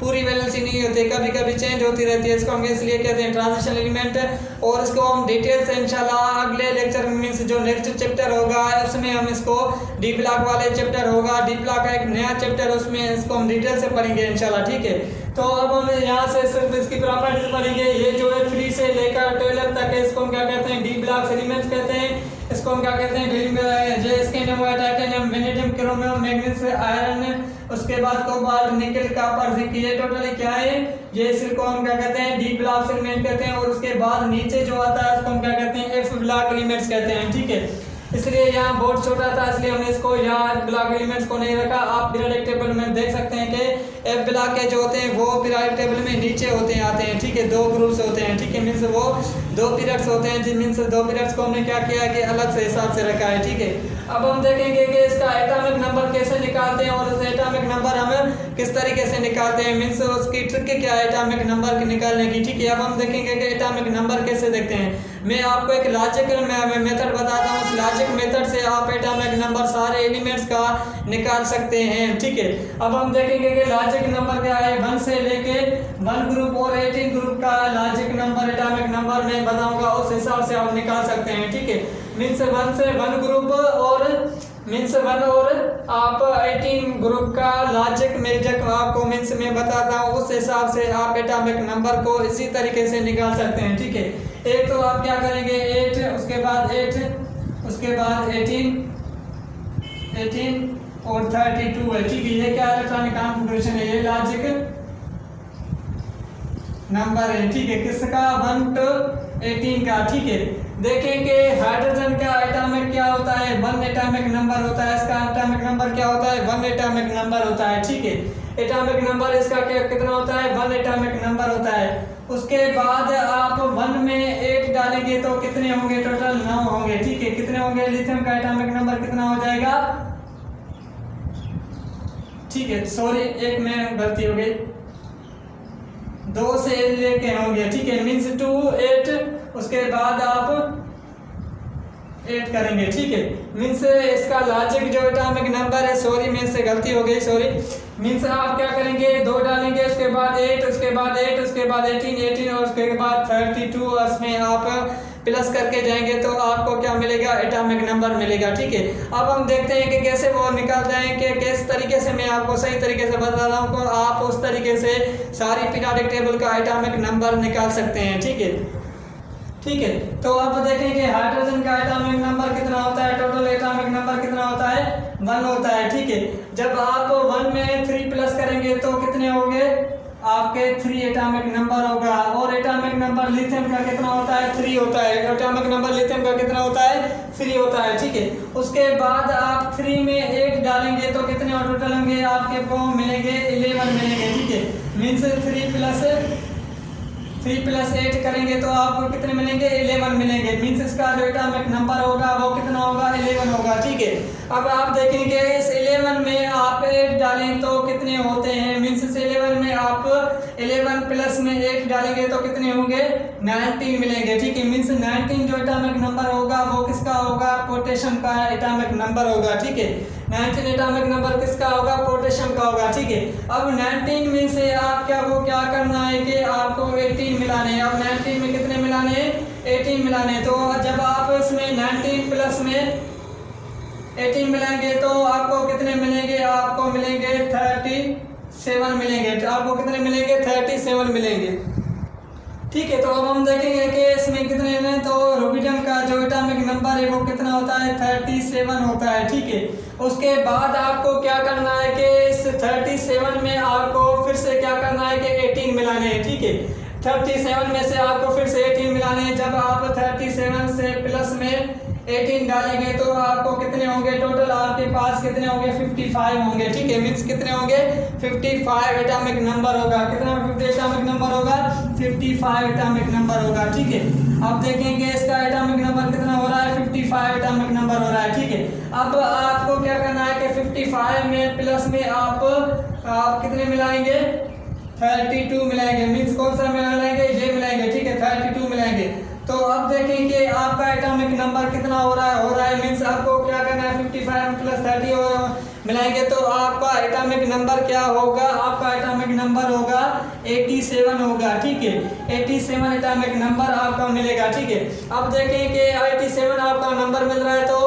पूरी वैलेंसी नहीं होती, कभी कभी चेंज होती रहती है। इसको हम इसलिए कहते हैं ट्रांजिशन एलिमेंट। और इसको हम डिटेल से इंशाल्लाह अगले लेक्चर मीन्स जो नेक्स्ट चैप्टर होगा उसमें हम इसको डी ब्लॉक वाले चैप्टर होगा, डी ब्लॉक का एक नया चैप्टर, उसमें इसको हम डिटेल से पढ़ेंगे इंशाल्लाह। ठीक है। तो अब हम यहाँ से सिर्फ इसकी प्रॉपर्टीज पढ़ेंगे। ये जो है 3 से लेकर 12 तक है, इसको हम क्या कहते हैं? डी ब्लॉक एलिमेंट्स कहते हैं। इसको हम क्या कहते हैं? Titanium, vanadium, chromium, magnesium, iron, उसके बाद कोबाल्ट, निकल, कॉपर, जिंक, ये टोटली क्या है? ये सिर्फ को हम क्या कहते हैं? डी ब्लॉक एलिमेंट कहते हैं। और उसके बाद नीचे जो आता है उसको हम क्या कहते हैं? एफ ब्लॉक एलिमेंट्स कहते हैं। ठीक है। इसलिए यहाँ बोर्ड छोटा था इसलिए हमने इसको यहाँ ब्लॉक एलिमेंट्स को नहीं रखा। आप पीरियोडिक टेबल में देख सकते हैं कि एफ ब्लॉक के जो होते हैं वो पीरियोडिक टेबल में नीचे होते हैं आते हैं। ठीक है। 2 ग्रुप्स होते हैं। ठीक है। मीन्स वो 2 पीरियड्स होते हैं। जिन मीन्स 2 पीरियड्स को हमने क्या किया कि अलग से हिसाब से रखा है। ठीक है। अब हम देखेंगे कि इसका एटॉमिक नंबर कैसे निकालते हैं और उस एटॉमिक नंबर हम किस तरीके से निकालते हैं, मीन्स उसकी ट्रिक क्या है एटॉमिक नंबर निकालने की। ठीक है। अब हम देखेंगे कि एटॉमिक नंबर कैसे देखते हैं। मैं आपको एक लॉजिकल मेथड बताता हूँ। उस लॉजिक मेथड से आप एटॉमिक नंबर सारे एलिमेंट्स का निकाल सकते हैं। ठीक है। अब हम देखेंगे कि लॉजिक नंबर क्या है। 1 से लेके 1 ग्रुप और 18 ग्रुप का लॉजिक नंबर एटॉमिक नंबर मैं बताऊंगा, उस हिसाब से आप निकाल सकते हैं। ठीक है। मीन्स 1 से 1 ग्रुप और मीन्स 1 और आप 18 ग्रुप का लॉजिक मेजर आपको मीन्स मैं बताता हूँ, उस हिसाब से आप एटॉमिक नंबर को इसी तरीके से निकाल सकते हैं। ठीक है। एक तो आप क्या करेंगे 8, उसके बाद 8, उसके बाद 18 और 32 है, ठीक है। ये क्या इलेक्ट्रॉनिक कॉन्फ़िगरेशन है, ये लॉजिक नंबर है, ठीक है, किसका 1 to 18 का, ठीक है। देखें कि हाइड्रोजन का एटॉमिक क्या होता है, 1 एटॉमिक नंबर होता है, इसका एटॉमिक नंबर क्या होता है, 1 एटॉमिक नंबर होता है, ठीक है। एटॉमिक नंबर इसका कितना होता है, 1 एटॉमिक नंबर होता है। उसके बाद आप 1 में 8 डालेंगे तो कितने होंगे, टोटल 9 होंगे, ठीक है। कितने होंगे, लिथियम का एटॉमिक नंबर कितना हो जाएगा, ठीक है, सॉरी एक में गलती हो गई, 2 से लेके होंगे, ठीक है, मीन्स 2 8, उसके बाद आप 8 करेंगे, ठीक है। मीन्स इसका लॉजिक जो एटॉमिक नंबर है, सॉरी मेरे से गलती हो गई, सॉरी, मीन्स आप क्या करेंगे, 2 डालेंगे, उसके बाद 8, उसके बाद 8, उसके बाद 18 और उसके बाद 32, उसमें आप प्लस करके जाएंगे तो आपको क्या मिलेगा, एटॉमिक नंबर मिलेगा, ठीक है। अब हम देखते हैं कि कैसे वो निकालते हैं, कि किस तरीके से मैं आपको सही तरीके से बता रहा हूँ, को आप उस तरीके से सारी पीरियोडिक टेबल का एटॉमिक नंबर निकाल सकते हैं, ठीक है, ठीक है। तो अब देखें कि हाइड्रोजन का एटॉमिक नंबर कितना होता है, टोटल एटॉमिक नंबर कितना होता है, 1 होता है, ठीक है। जब आप 1 में 3 प्लस करेंगे तो कितने होंगे, आपके 3 एटॉमिक नंबर होगा। और एटॉमिक नंबर लिथियम का कितना होता है, 3 होता है। एटॉमिक नंबर लिथियम का कितना होता है, 3 होता है, ठीक है। उसके बाद आप 3 में 8 डालेंगे तो कितने और टोटल होंगे, आपके को मिलेंगे 11 मिलेंगे, ठीक है। मीन्स 3 प्लस 8 करेंगे तो आपको कितने मिलेंगे, 11 मिलेंगे। मीन्स इसका जो एटॉमिक नंबर होगा वो कितना होगा, 11 होगा, ठीक है। अब आप देखेंगे इस 11 में आप 8 डालें तो कितने होते हैं, मीन्स इस 11 में आप 11 प्लस में 8 डालेंगे तो कितने होंगे, 19 मिलेंगे, ठीक है। मीन्स 19 जो एटॉमिक नंबर होगा वो किसका होगा, पोटेशियम का एटॉमिक नंबर होगा, ठीक है। 19 एटॉमिक नंबर किसका होगा, पोटेशियम का होगा, ठीक है। अब 19 में से आप क्या करना है कि आपको 18 मिलाने हैं। अब 19 में कितने मिलाने हैं, 18 मिलाने हैं। तो जब आप इसमें 19 प्लस में 18 मिलाएंगे तो आपको कितने मिलेंगे, आपको मिलेंगे 37 मिलेंगे। तो आपको कितने मिलेंगे, 37 मिलेंगे, ठीक है। तो अब हम देखेंगे कि इसमें कितने हैं। तो रुबिडियम का जो एटॉमिक नंबर है वो कितना होता है, 37 होता है, ठीक है। उसके बाद आपको क्या करना है कि इस 37 में आपको फिर से क्या करना है कि 18 मिलाने हैं, ठीक है। 37 में से आपको फिर से 18 मिलाने हैं। जब आप 37 से प्लस में 18 डालेंगे तो आपको कितने होंगे, टोटल आपके पास कितने होंगे, 55 होंगे, ठीक है। मीन्स कितने होंगे, 55 एटॉमिक नंबर होगा। कितना एटॉमिक नंबर होगा, 55 एटॉमिक नंबर होगा, ठीक है। अब देखेंगे इसका एटॉमिक नंबर कितना हो रहा है, 55 एटॉमिक नंबर हो रहा है, ठीक है। अब आपको क्या करना है कि 55 में प्लस में आप कितने मिलाएंगे, 32 मिलाएंगे। मीन्स कौन सा मिलाएंगे, ये मिलाएंगे, ठीक है, 32 मिलाएंगे। तो अब देखें कि आपका एटॉमिक नंबर कितना हो रहा है, मीन्स आपको क्या करना है, 55 प्लस 30 मिलाएंगे तो आपका एटॉमिक नंबर क्या होगा, आपका एटॉमिक नंबर होगा 87 होगा, ठीक है। 87 एटॉमिक नंबर आपका मिलेगा, ठीक है। अब देखें कि 87 आपका नंबर मिल रहा है तो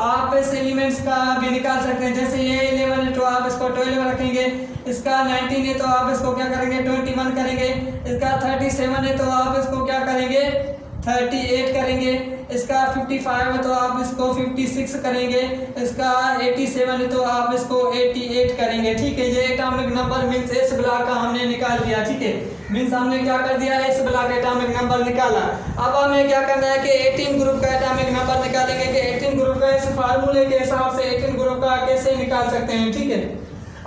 आप इस एलिमेंट्स का भी निकाल सकते हैं। जैसे ये 11 है तो आप इसको 12 रखेंगे, इसका 19 है तो आप इसको क्या करेंगे, 21 करेंगे, इसका 37 है तो आप इसको क्या करेंगे, 38 करेंगे, इसका 55 है तो आप इसको 56 करेंगे, इसका 87 है तो आप इसको 88 करेंगे, ठीक है। ये एटॉमिक नंबर मीन्स इस ब्लॉक का हमने निकाल दिया, ठीक है। मीन्स हमने क्या कर दिया, इस ब्लॉक का एटॉमिक नंबर निकाला। अब हमें क्या करना है कि 18 ग्रुप का एटॉमिक नंबर निकालेंगे कि 18 ग्रुप का इस फार्मूले के हिसाब से 18 ग्रुप का कैसे निकाल सकते हैं, ठीक है।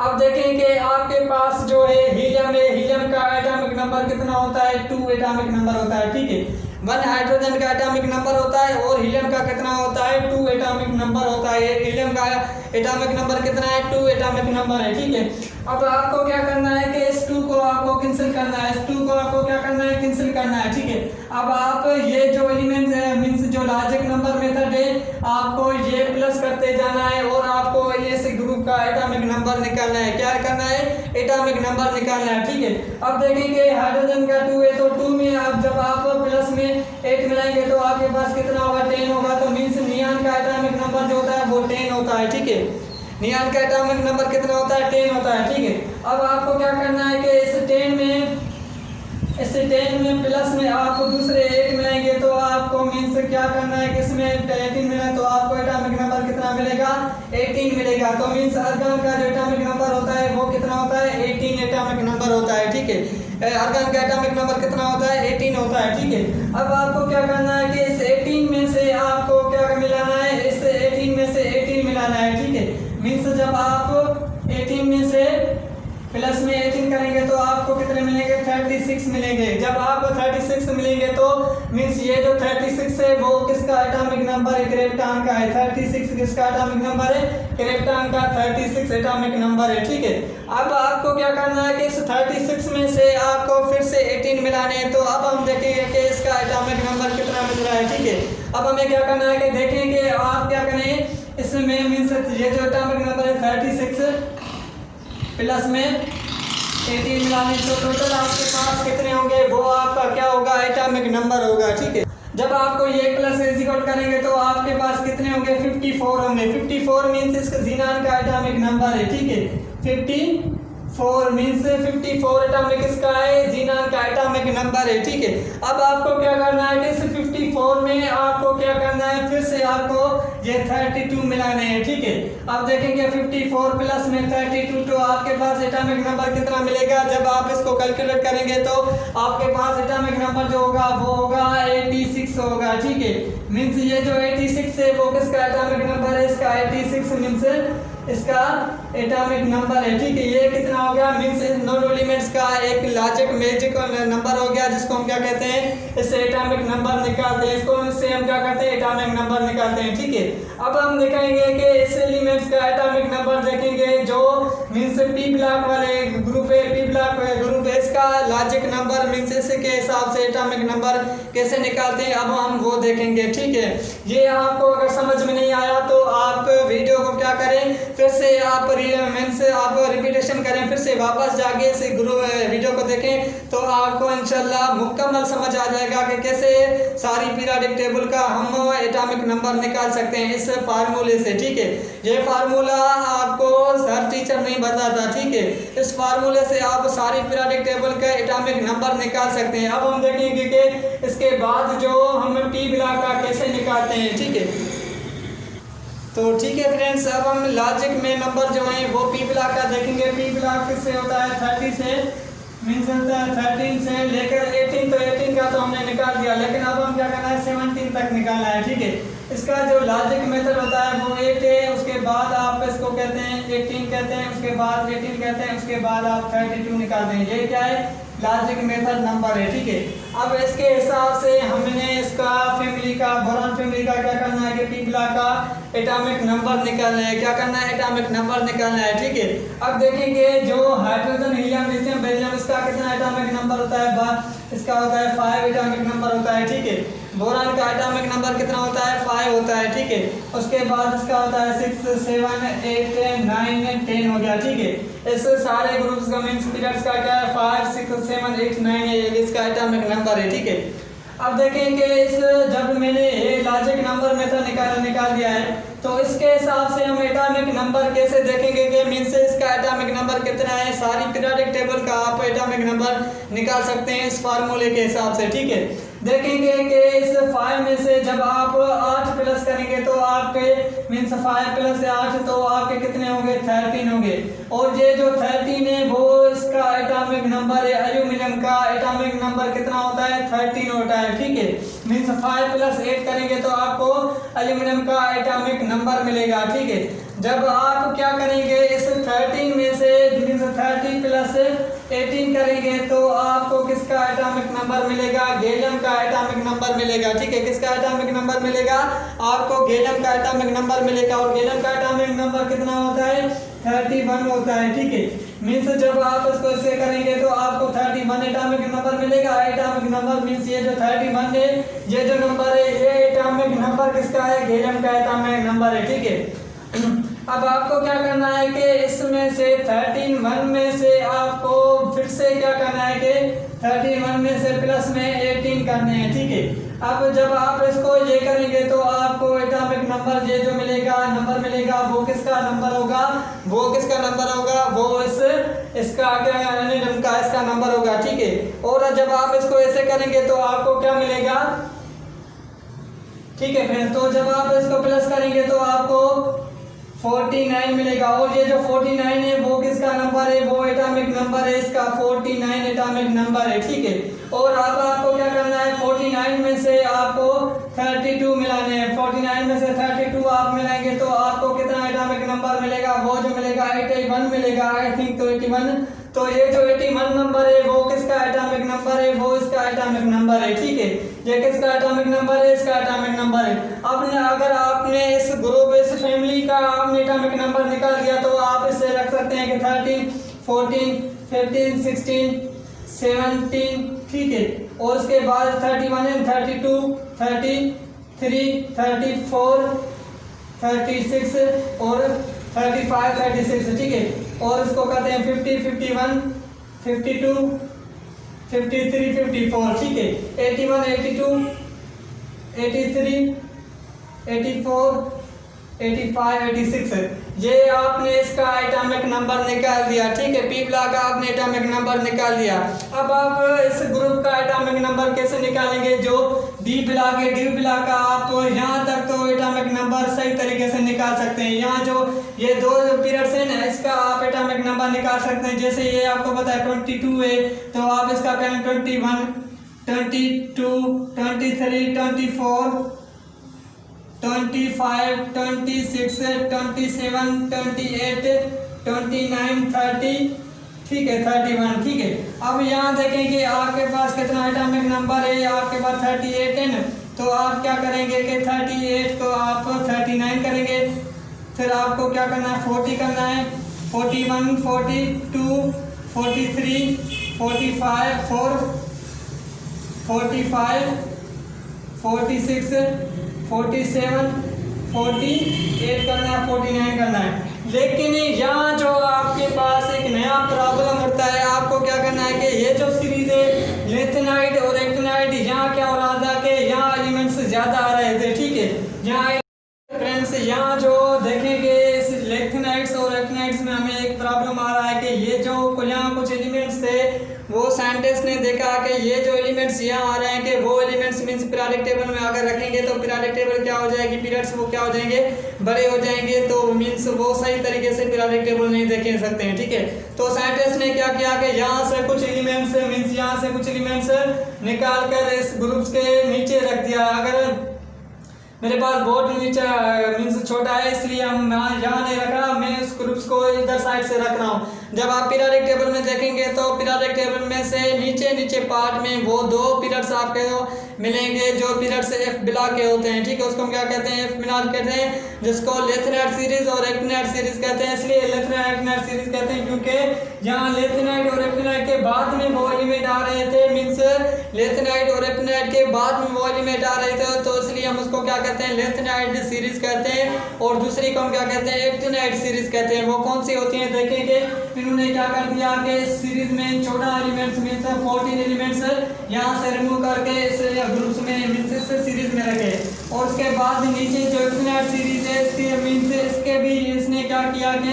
अब देखें कि आपके पास जो है हीलियम है, हीलियम का एटॉमिक नंबर कितना होता है, 2 एटॉमिक नंबर होता है, ठीक है। 1 हाइड्रोजन का एटॉमिक नंबर होता है और हीलियम का कितना होता है, 2 एटॉमिक नंबर होता है। हीलियम का एटॉमिक नंबर कितना है, 2 एटॉमिक नंबर है, ठीक है। अब आपको क्या करना है कि इस 2 को आपको कैंसिल करना है, इस 2 को आपको क्या करना है, कैंसिल करना है, ठीक है। अब आप ये जो एलिमेंट्स है मीन्स जो लॉजिक नंबर मेथड है, आपको ये प्लस करते जाना है और आपको इस ग्रुप का एटॉमिक नंबर निकालना है। क्या करना है, एटॉमिक नंबर निकालना है, ठीक है। अब देखेंगे हाइड्रोजन का 2 है तो 2 में आप जब आप प्लस में 8 मिलाएंगे तो आपके पास कितना होगा, 10 होगा। तो मीन्स नियॉन का एटॉमिक नंबर जो होता है वो 10 होता है, ठीक है। नियॉन का एटॉमिक नंबर कितना होता है, 10 होता है, ठीक है। अब आपको क्या करना है कि इस 10 में प्लस में आप दूसरे 8 मिलाएंगे तो आपको मीन्स क्या करना है कि इसमें 18 मिला तो आपको एटॉमिक नंबर कितना मिलेगा, 18 मिलेगा। तो मींस आर्गन का जो एटॉमिक नंबर होता है वो कितना होता है, 18 एटॉमिक नंबर होता है, ठीक है। आर्गन का एटॉमिक नंबर कितना होता है, 18 होता है, ठीक है। अब आपको क्या करना है कि इस 18 में से आपको क्या मिलाना है, इस 18 में से 18 मिलाना है, ठीक है। मींस जब आप 18 में से प्लस में 18 करेंगे तो आपको कितने मिलेंगे, 36 मिलेंगे। जब आपको 36 मिलेंगे तो मींस ये जो 36 है वो किसका एटॉमिक नंबर है, क्रिप्टॉन का है। 36 किसका एटॉमिक नंबर है, क्रिप्टॉन का 36 एटॉमिक नंबर है, ठीक है। अब आपको क्या करना है कि इस 36 में से आपको फिर से 18 मिलाने हैं। तो अब हम देखेंगे कि इसका एटॉमिक नंबर कितना मिल रहा है, ठीक है। अब हमें क्या करना है कि देखेंगे आप क्या करें, इसमें मींस ये जो एटॉमिक नंबर है 36 प्लस में 18 मिलाने तो टोटल आपके पास कितने होंगे, वो आपका क्या होगा, एटॉमिक नंबर होगा, ठीक है। जब आपको ये प्लस इक्वल करेंगे तो आपके पास कितने होंगे, 54 होंगे। 54 मींस इसका ज़ीनान का एटॉमिक नंबर है, ठीक है। 54 मींस 54 एटॉमिक इसका है, ज़ीनान का एटॉमिक नंबर है, ठीक है। अब आपको क्या करना है कि इस 54 में आपको क्या करना है, फिर से आपको ये 32 मिलाने हैं, ठीक है। अब देखेंगे 54 प्लस में 32 तो आपके पास एटॉमिक नंबर कितना मिलेगा। जब आप इसको कैलकुलेट करेंगे तो आपके पास एटॉमिक नंबर जो होगा वो होगा 86 होगा, ठीक है। मींस ये जो 86 है वो किसका एटॉमिक नंबर है, इसका 86 मींस इसका एटॉमिक नंबर है, ठीक है। ये कितना हो गया, मींस नॉन एलिमेंट्स का एक लॉजिक मैजिक नंबर हो गया, जिसको हम क्या कहते हैं, इससे एटॉमिक नंबर निकालते हैं। इसको इससे हम क्या करते हैं, एटॉमिक नंबर निकालते हैं, ठीक है। अब हम देखेंगे कि इस एलिमेंट्स का एटॉमिक नंबर देखेंगे जो मींस पी ब्लॉक वाले ग्रुप है, पी ब्लॉक ग्रुप है, इसका लॉजिक नंबर मींस इसके हिसाब से एटॉमिक नंबर कैसे निकालते हैं अब हम वो देखेंगे, ठीक है। ये आपको अगर समझ में नहीं आया तो आप वीडियो को क्या करें, फिर से आप रिपीटेशन करें, फिर से वापस जाके इस वीडियो को देखें तो आपको इंशाल्लाह मुकम्मल समझ आ जाएगा कि कैसे सारी पीरियोडिक टेबल का हम एटॉमिक नंबर निकाल सकते हैं इस फार्मूले से, ठीक है। ये फार्मूला आपको हर टीचर नहीं बताता, ठीक है। इस फार्मूले से आप सारी पीरियोडिक टेबल का एटॉमिक नंबर निकाल सकते हैं। अब हम देखेंगे कि इसके बाद जो हम पी ब्लॉक का कैसे निकालते हैं, ठीक है। तो ठीक है फ्रेंड्स, अब हम लॉजिक में नंबर जो है वो पी ब्लॉक का देखेंगे। पी ब्लॉक किससे होता है, 30 से मीन्स होता है 13 से लेकर 18, तो 18 का तो हमने निकाल दिया, लेकिन अब हम क्या करना है 17 तक निकालना है, ठीक है। इसका जो लॉजिक मेथड होता है वो 8 है, उसके बाद आप इसको कहते हैं 18 कहते हैं, उसके बाद 18 कहते हैं, उसके बाद आप 32 निकालते हैं। ये क्या है, लॉजिक मेथड नंबर है, ठीक है। अब इसके हिसाब से हमने इसका फैमिली का, बोरॉन फैमिली का क्या करना है कि पी ब्लॉक का एटॉमिक नंबर निकालना है। क्या करना है, एटॉमिक नंबर निकालना है, ठीक है। अब देखेंगे जो हाइड्रोजन, हीलियम, लिथियम, बेरिलियम, इसका कितना एटॉमिक नंबर होता है, इसका होता है 5 एटॉमिक नंबर होता है, ठीक है। बोरॉन का एटॉमिक नंबर कितना होता है, 5 होता है, ठीक है। उसके बाद इसका होता है 6, 7, 8, 9, 10 हो गया, ठीक है। इस सारे ग्रुप्स का मींस पीरियड्स का क्या है, 5, 6, 7, 8, 9 है, इसका एटॉमिक नंबर है, ठीक है। अब देखेंगे इस जब मैंने ये लॉजिक नंबर मेथड निकाल दिया है तो इसके हिसाब से हम एटॉमिक नंबर कैसे देखेंगे कि मींस इसका एटॉमिक नंबर कितना है। सारी पीरियोडिक टेबल का आप एटॉमिक नंबर निकाल सकते हैं इस फार्मूले के हिसाब से, ठीक है। देखेंगे कि इस 5 में से जब आप 8 प्लस करेंगे तो आपके मीन्स 5 प्लस 8 तो आपके कितने होंगे, 13 होंगे। और ये जो 13 है वो इसका एटॉमिक नंबर है। एल्यूमिनियम का एटॉमिक नंबर कितना होता है, 13 होता है, ठीक है। मीन्स 5 प्लस 8 करेंगे तो आपको एल्यूमिनियम का एटॉमिक नंबर मिलेगा, ठीक है। जब आप क्या करेंगे इस 13 में से मीन्स 30 प्लस 18 करेंगे तो आपको किसका एटॉमिक नंबर मिलेगा, गैलियम का एटॉमिक नंबर मिलेगा, ठीक है। किसका एटॉमिक नंबर मिलेगा, आपको गैलियम का एटॉमिक नंबर मिलेगा। और गैलियम का एटॉमिक नंबर कितना होता है, 31 होता है, ठीक है। मीन्स जब आप इसको इससे करेंगे तो आपको 31 एटॉमिक नंबर मिलेगा। एटॉमिक नंबर मीन्स ये जो 31 है, ये जो नंबर है ये एटॉमिक नंबर किसका है, गैलियम का एटॉमिक नंबर है, ठीक है। अब आपको क्या करना है कि इसमें से 31 में से आपको फिर से क्या करना है कि 31 में से प्लस में 18 करने हैं, ठीक है। अब जब आप इसको ये करेंगे तो आपको एटॉमिक नंबर ये जो नंबर मिलेगा वो किसका नंबर होगा, वो इसका क्या एटॉमिक का इसका नंबर होगा, ठीक है। और जब आप इसको ऐसे करेंगे तो आपको क्या मिलेगा, ठीक है फ्रेंड्स, तो जब आप इसको प्लस करेंगे तो आपको 49 मिलेगा। और ये जो 49 है वो किसका नंबर है, वो एटॉमिक नंबर है इसका, 49 एटॉमिक नंबर है। ठीक है, और अब आपको क्या करना है, 49 में से आपको 32 मिलाने हैं। 49 में से 32 आप मिलाएंगे तो आपको कितना एटॉमिक नंबर मिलेगा, वो जो मिलेगा 81 मिलेगा, आई थिंक तो 81। तो ये जो 81 नंबर है वो किसका एटॉमिक नंबर है, वो इसका एटॉमिक नंबर है। ठीक है, ये किसका एटॉमिक नंबर है, इसका एटॉमिक नंबर है। अब अगर आपने इस ग्रुप, इस फैमिली का आपने एटॉमिक नंबर निकाल दिया तो आप इसे रख सकते हैं कि 13, 14, 15, 16, 17। ठीक है, और उसके बाद 31, 32, 33, 34, 36 और 35, 36। ठीक है, और इसको कहते हैं 50, 51, 52, 53, 54। ठीक है, 81, 82, 83, 84, 85, 86। ये आपने इसका एटॉमिक नंबर निकाल दिया। ठीक है, पी ब्लॉक का आपने एटॉमिक नंबर निकाल दिया। अब आप इस ग्रुप का एटॉमिक नंबर कैसे निकालेंगे, जो डी ब्लॉक है, डी ब्लॉक का आप यहाँ तक तो एटॉमिक नंबर सही तरीके से निकाल सकते हैं। यहाँ जो ये दो पीरियड्स हैं ना, इसका आप एटॉमिक नंबर निकाल सकते हैं। जैसे ये आपको पता है 22 है तो आप इसका करें 21, 22, 23, 24, 25, 26, 27, 28, 29, 30। ठीक है, 31। ठीक है, अब यहाँ देखें कि आपके पास कितना एटॉमिक नंबर है, आपके पास 38 है ना, तो आप क्या करेंगे कि 38 को आप 39 करेंगे। फिर आपको क्या करना है, 40 करना है, 41, 42, 43, 45, 45, 46, 47, 48 करना है, 49 करना है। लेकिन यहाँ जो आपके पास एक नया प्रॉब्लम होता है, आपको क्या करना है कि ये जो सीरीज है लेथेनाइट और एक्टिनाइट, यहाँ क्या हो रहा था कि यहाँ एलिमेंट्स ज़्यादा आ रहे थे। ठीक है, यहाँ फ्रेंड्स यहाँ जो देखेंगे इस लेथेनाइट्स और एक्टिनाइट्स में हमें एक प्रॉब्लम आ रहा है कि ये जो यहाँ कुछ एलिमेंट्स थे वो साइंटिस्ट ने देखा कि ये जो एलिमेंट्स यहाँ आ रहे हैं कि वो एलिमेंट्स मीन्स पीरियोडिक टेबल में अगर रखेंगे तो पीरियोडिक टेबल क्या हो जाएगी, पीरियड्स वो क्या हो जाएंगे, बड़े हो जाएंगे, तो मीन्स वो सही तरीके से पीरियोडिक टेबल नहीं देख सकते हैं। ठीक है, तो साइंटिस्ट ने क्या किया कि यहाँ से कुछ एलिमेंट्स मीन्स यहाँ से कुछ एलिमेंट्स निकाल कर इस ग्रुप्स के नीचे रख दिया। अगर मेरे पास बोर्ड नीचे मीन्स छोटा है इसलिए हम यहाँ नहीं रख रहा, मैं उस ग्रुप्स को इधर साइड से रख रहा हूँ। जब आप पीरियोडिक टेबल में देखेंगे तो पीरियोडिक टेबल में से नीचे पार्ट में वो दो पीरियड्स आपके मिलेंगे जो पीरियड्स एफ ब्लॉक के होते हैं। ठीक है, उसको हम क्या कहते हैं, एफ ब्लॉक कहते हैं, जिसको लेथेनाइट सीरीज और एक्टिनाइट सीरीज कहते हैं। इसलिए लेथेनाइट एक्टिनाइट सीरीज कहते हैं क्योंकि यहाँ लेथेनाइट और एक्टिनाइट के बाद में वो एलिमेंट आ रहे थे, मीन्स लेथेनाइट और एक्टिनाइट के बाद में वो एलिमेंट आ रहे थे, तो इसलिए हम उसको क्या कहते हैं, लेथेनाइट सीरीज कहते हैं। और दूसरी को हम क्या कहते हैं, एक्टिनाइट सीरीज कहते हैं। वो कौन सी होती है देखेंगे। इन्होंने क्या कर दिया कि इस सीरीज में 14 एलिमेंट्स मीन्स 14 एलिमेंट्स यहाँ से रिमूव करके इस ग्रुप्स में मीन्स इस सीरीज में रखे। और उसके बाद नीचे जो एक्टिनाइट सीरीज है इसके मीन्स इसके भी इसने क्या किया कि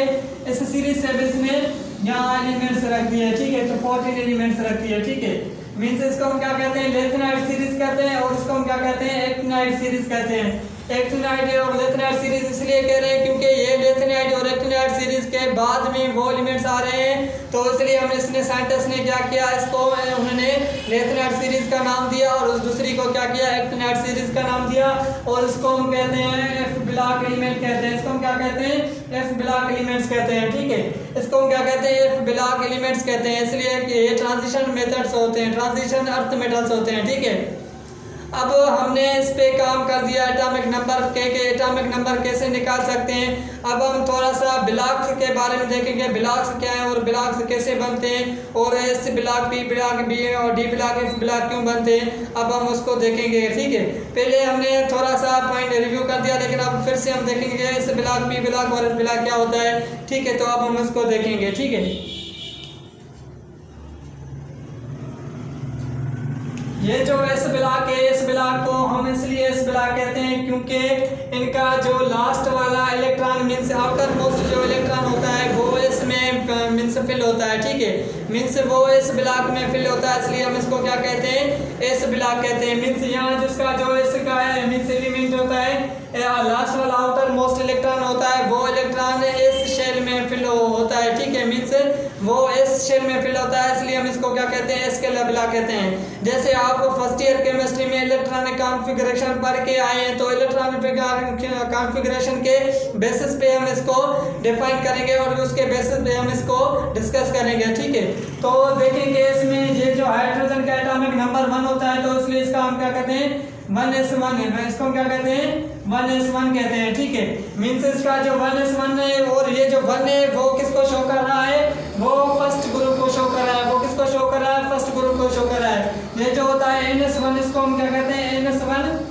इस सीरीज से इसने यहाँ एलिमेंट्स रख दिए। ठीक है, तो 14 एलिमेंट्स रख दिए। ठीक है, मीन्स इसको हम क्या कहते हैं, लेथेनाइट सीरीज कहते हैं, और इसको हम क्या कहते हैं, एक्टिनाइट सीरीज कहते हैं। एक्टिनाइट और लेथेनाइट सीरीज इसलिए कह रहे हैं क्योंकि ये लेथेनाइट और एक्टिनाइट सीरीज के बाद में वो एलिमेंट्स आ रहे हैं, तो इसलिए हमने इसने साइंटिस्ट ने क्या किया, इसको उन्होंने लेथेनाइट सीरीज का नाम दिया और उस दूसरी को क्या किया, एक्टिनाइट सीरीज का नाम दिया। और इसको हम कहते हैं एफ ब्लॉक एलिमेंट कहते हैं। इसको हम क्या कहते हैं, एफ ब्लॉक एलिमेंट्स कहते हैं। ठीक है, इसको हम क्या कहते हैं, एफ ब्लॉक एलिमेंट्स कहते हैं, इसलिए कि ये ट्रांजिशन मेथड्स होते हैं, ट्रांजिशन अर्थ मेटल्स होते हैं। ठीक है, अब हमने इस पे काम कर दिया एटॉमिक नंबर के एटॉमिक नंबर कैसे निकाल सकते हैं। अब हम थोड़ा सा ब्लॉक्स के बारे में देखेंगे, ब्लॉक्स क्या है और ब्लॉक्स कैसे बनते हैं, और S block, P block, B और डी ब्लॉक, एफ ब्लॉक क्यों बनते हैं, अब हम उसको देखेंगे। ठीक है, पहले हमने थोड़ा सा पॉइंट रिव्यू कर दिया, लेकिन अब फिर से हम देखेंगे एस ब्लॉक, पी ब्लॉक और एफ ब्लॉक क्या होता है। ठीक है, तो अब हम उसको देखेंगे। ठीक है, ये जो एस ब्लॉक है, इस ब्लॉक को हम इसलिए एस ब्लॉक कहते हैं क्योंकि इनका जो लास्ट वाला इलेक्ट्रॉन मीन्स आउटर मोस्ट जो इलेक्ट्रॉन होता है वो इसमें मीन्स फिल होता है। ठीक है, मीन्स वो इस ब्लॉक में फिल होता है, इसलिए हम इसको इसको क्या कहते हैं, एस ब्लॉक कहते हैं। मीन्स यहाँ जिसका जो इसका है मीन्स एलिमेंट होता है, लास्ट वाला आउटर मोस्ट इलेक्ट्रॉन होता है, वो इलेक्ट्रॉन एस शेल में फिल होता है, ठीक है। मीन्स वो एस शेल में फिल होता है, इसलिए हम इसको क्या कहते हैं, एस स्केलर ब्लॉक कहते हैं। जैसे आप फर्स्ट ईयर केमिस्ट्री में इलेक्ट्रॉनिक कॉन्फ़िगरेशन पढ़ के आए हैं, तो इलेक्ट्रॉनिक कॉन्फ़िगरेशन के बेसिस पे हम इसको डिफाइन करेंगे और उसके बेसिस पे हम इसको डिस्कस करेंगे, ठीक है। तो देखेंगे इसमें ये जो हाइड्रोजन का एटॉमिक नंबर 1 होता है, तो इसलिए इसका हम क्या कहते हैं, 1s1 है, इसको हम क्या कहते हैं, 1s1 कहते हैं, ठीक है। मीन्स इसका जो 1s1 है और ये जो 1 है वो किसको शो कर रहा है, वो फर्स्ट ग्रुप को शो कर रहा है, वो किसको शो कर रहा है, फर्स्ट ग्रुप को शो कर रहा है। ये जो होता है ns1, इसको हम क्या कहते हैं, ns1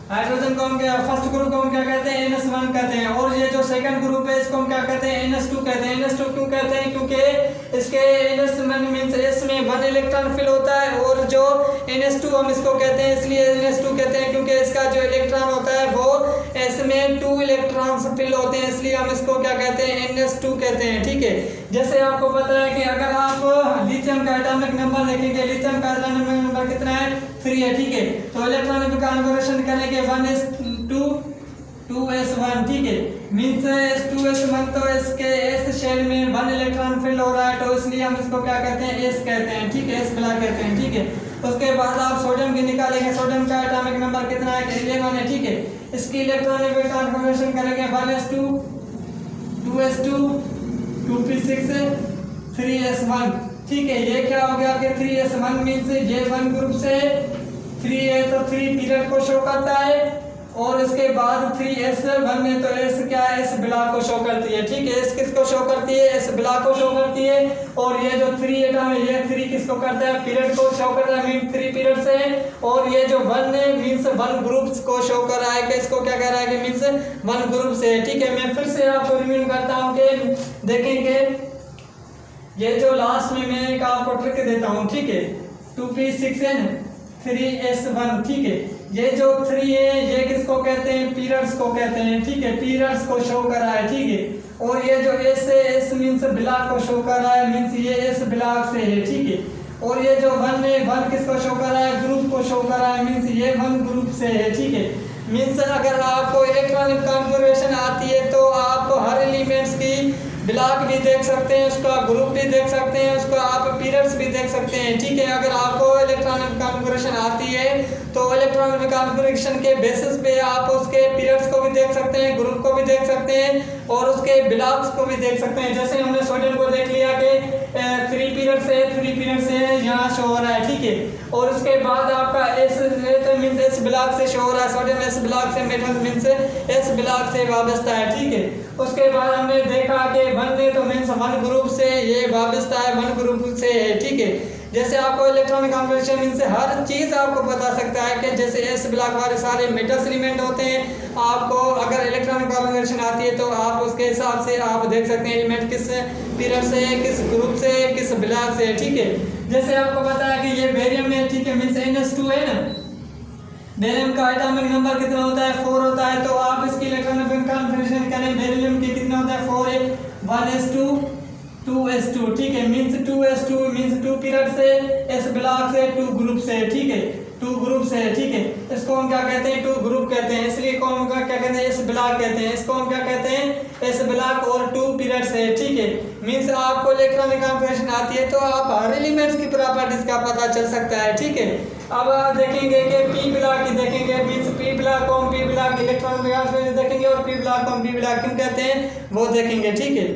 हाइड्रोजन को हम क्या, फर्स्ट ग्रुप को हम क्या कहते हैं, ns1 कहते हैं। और ये जो सेकंड ग्रुप है इसको हम क्या कहते हैं, ns2 कहते हैं। ns2 क्यों कहते हैं, क्योंकि इसके ns1 मींस s में 1 इलेक्ट्रॉन फिल होता है और जो ns2 हम इसको कहते हैं, इसलिए ns2 कहते हैं क्योंकि इसका जो इलेक्ट्रॉन होता है वो s में 2 इलेक्ट्रॉन्स फिल होते हैं, इसलिए हम इसको क्या कहते हैं, ns2 कहते हैं, ठीक है। जैसे आपको पता है कि अगर आप लिथियम का एटॉमिक नंबर देखेंगे, लिथियम का एटॉमिक नंबर कितना है, 3 है, ठीक है। तो इलेक्ट्रॉनिक कॉन्फ़िगरेशन करेंगे 1s2 2s1, ठीक है। मींस 2s1 तो इसके s शेल में 1 इलेक्ट्रॉन फिल हो रहा है, तो इसलिए हम इसको क्या कहते हैं, s कहते हैं, ठीक है, s ब्लॉक कहते हैं, ठीक है। उसके बाद आप सोडियम की निकालेंगे, सोडियम का एटॉमिक नंबर कितना है, 11 है, ठीक है। इसकी इलेक्ट्रॉनिक कॉन्फ़िगरेशन करेंगे 1s2 2s2 2p6 3s1, ठीक है। ये क्या हो गया कि 3s1 मीन्स ये 1 ग्रुप से 3 है तो 3 पीरियड को शो करता है, और इसके बाद 3s1 में तो s क्या है, s ब्लॉक को शो करती है, ठीक है। s किसको शो करती है, s ब्लॉक को शो करती है। और ये जो 3 एटम है ये 3 किसको करता है, पीरियड को शो करता है, मीन 3 पीरियड से। और ये जो 1 है मीन्स 1 ग्रुप को शो कर रहा है, कि इसको क्या कह रहा है, कि मीन्स 1 ग्रुप से, ठीक है। मैं फिर से आपको रिव्यू करता हूँ कि देखेंगे ये जो लास्ट में मैं एक आपको ट्रिक देता हूँ, ठीक है। 2p6n 3s1, ठीक है। ये जो 3 है ये किसको कहते हैं, पीरियड्स को कहते हैं, ठीक है, पीरियड्स को शो कर रहा है, ठीक है। और ये जो s है, s मीन्स ब्लॉक को शो कर रहा है, मीन्स ये s ब्लॉक से है, ठीक है। और ये जो 1 है 1 किसको शो कर रहा है, ग्रुप को शो कर रहा है, मीन्स ये 1 ग्रुप से है, ठीक है। मीन्स अगर आपको इलेक्ट्रॉनिक कॉन्फ़िगरेशन आती है तो आप हर एलिमेंट्स की ब्लॉक भी देख सकते हैं, उसका ग्रुप भी देख सकते हैं, उसको आप पीरियड्स भी देख सकते हैं, ठीक है। अगर आपको इलेक्ट्रॉनिक कॉन्फ़िगरेशन आती है तो इलेक्ट्रॉनिक कॉन्फ़िगरेशन के बेसिस पे आप उसके पीरियड्स को भी देख सकते हैं, ग्रुप को भी देख सकते हैं और उसके ब्लॉक्स को भी देख सकते हैं। जैसे हमने सोडियम को देख लिया कि 3 पीरियड से यहाँ शो हो रहा है, ठीक है। और उसके बाद आपका s मीन्स s ब्लॉक से शो हो रहा है, सोडियम s ब्लॉक से, मेटल मीन्स s ब्लॉक से वाबस्ता है, ठीक है। उसके बाद हमने देखा कि 1 है तो मीन्स 1 ग्रुप से ये वाबस्ता है, 1 ग्रुप से है, ठीक है। जैसे आपको इलेक्ट्रॉनिक कॉन्फ़िगरेशन मीन्स हर चीज़ आपको बता सकता है कि जैसे s ब्लॉक वाले सारे मेटल्स एलिमेंट होते हैं, आपको अगर इलेक्ट्रॉनिक कॉन्फ़िगरेशन आती है तो आप उसके हिसाब से आप देख सकते हैं एलिमेंट किस पीरियड से, किस ग्रुप से, किस ब्लॉक से, ठीक है। जैसे आपको पता है कि ये बेरियम है, ठीक है, मीन्स ns2 है ना, बेरियम का एटॉमिक नंबर कितना होता है, 4 होता है। तो आप इसकी इलेक्ट्रॉनिक कॉन्फ़िगरेशन करें, बेरिलियम की कितना होता है, 4 है, 1s2 2s2, ठीक है। मीन्स 2s2 मीन्स 2 पीरियड से, s ब्लॉक से, 2 ग्रुप से, ठीक है, 2 ग्रुप से, ठीक है। इसको हम क्या कहते हैं, 2 ग्रुप कहते हैं, इसलिए को हम क्या कहते हैं, s ब्लॉक कहते हैं। इसको हम क्या कहते हैं, s ब्लॉक और 2 पीरियड से, ठीक है। मीन्स आपको इलेक्ट्रॉनिक कॉन्फ़िगरेशन आती है तो आप हर एलिमेंट्स की प्रॉपर्टीज का पता चल सकता है, ठीक है। अब आप देखेंगे कि p ब्लॉक की देखेंगे, मीन्स p ब्लॉक को हम p ब्लॉक इलेक्ट्रॉनिक कॉन्फ़िगरेशन देखेंगे और p ब्लॉक को हम p ब्लॉक क्यों कहते हैं वो देखेंगे, ठीक है।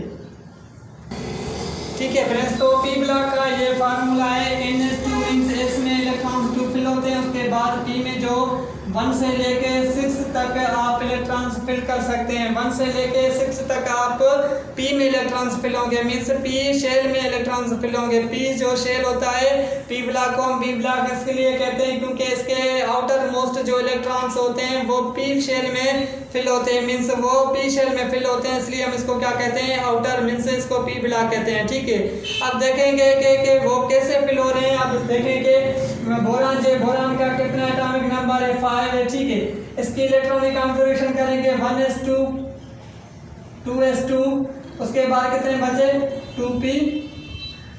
ठीक है फ्रेंड्स, तो p ब्लॉक का ये फार्मूला है, ns2 मीन्स s में इलेक्ट्रॉन 2 फिल होते हैं, उसके बाद p में जो 1 से लेके 6 तक आप इलेक्ट्रॉन्स फिल कर सकते हैं। 1 से लेके 6 तक आप p में इलेक्ट्रॉन्स फिल होंगे, मीन्स p शेल में इलेक्ट्रॉन्स फिल होंगे। p जो शेल होता है, p ब्लॉक को हम p ब्लॉक इसके लिए कहते हैं क्योंकि इसके आउटर मोस्ट जो इलेक्ट्रॉन्स होते हैं वो p शेल में फिल होते हैं, मीन्स वो p शेल में फिल होते हैं, इसलिए हम इसको क्या कहते हैं, आउटर, मीन्स इसको p ब्लॉक कहते हैं, ठीक है। अब देखेंगे कि वो कैसे फिल हो रहे हैं। अब देखेंगे बोरान, जो बोरान का कितना एटॉमिक नंबर है, 5 है, ठीक है। इसकी इलेक्ट्रॉनिक कॉन्फ़िगरेशन करेंगे 1s2 2s2, उसके बाद कितने बचे, 2p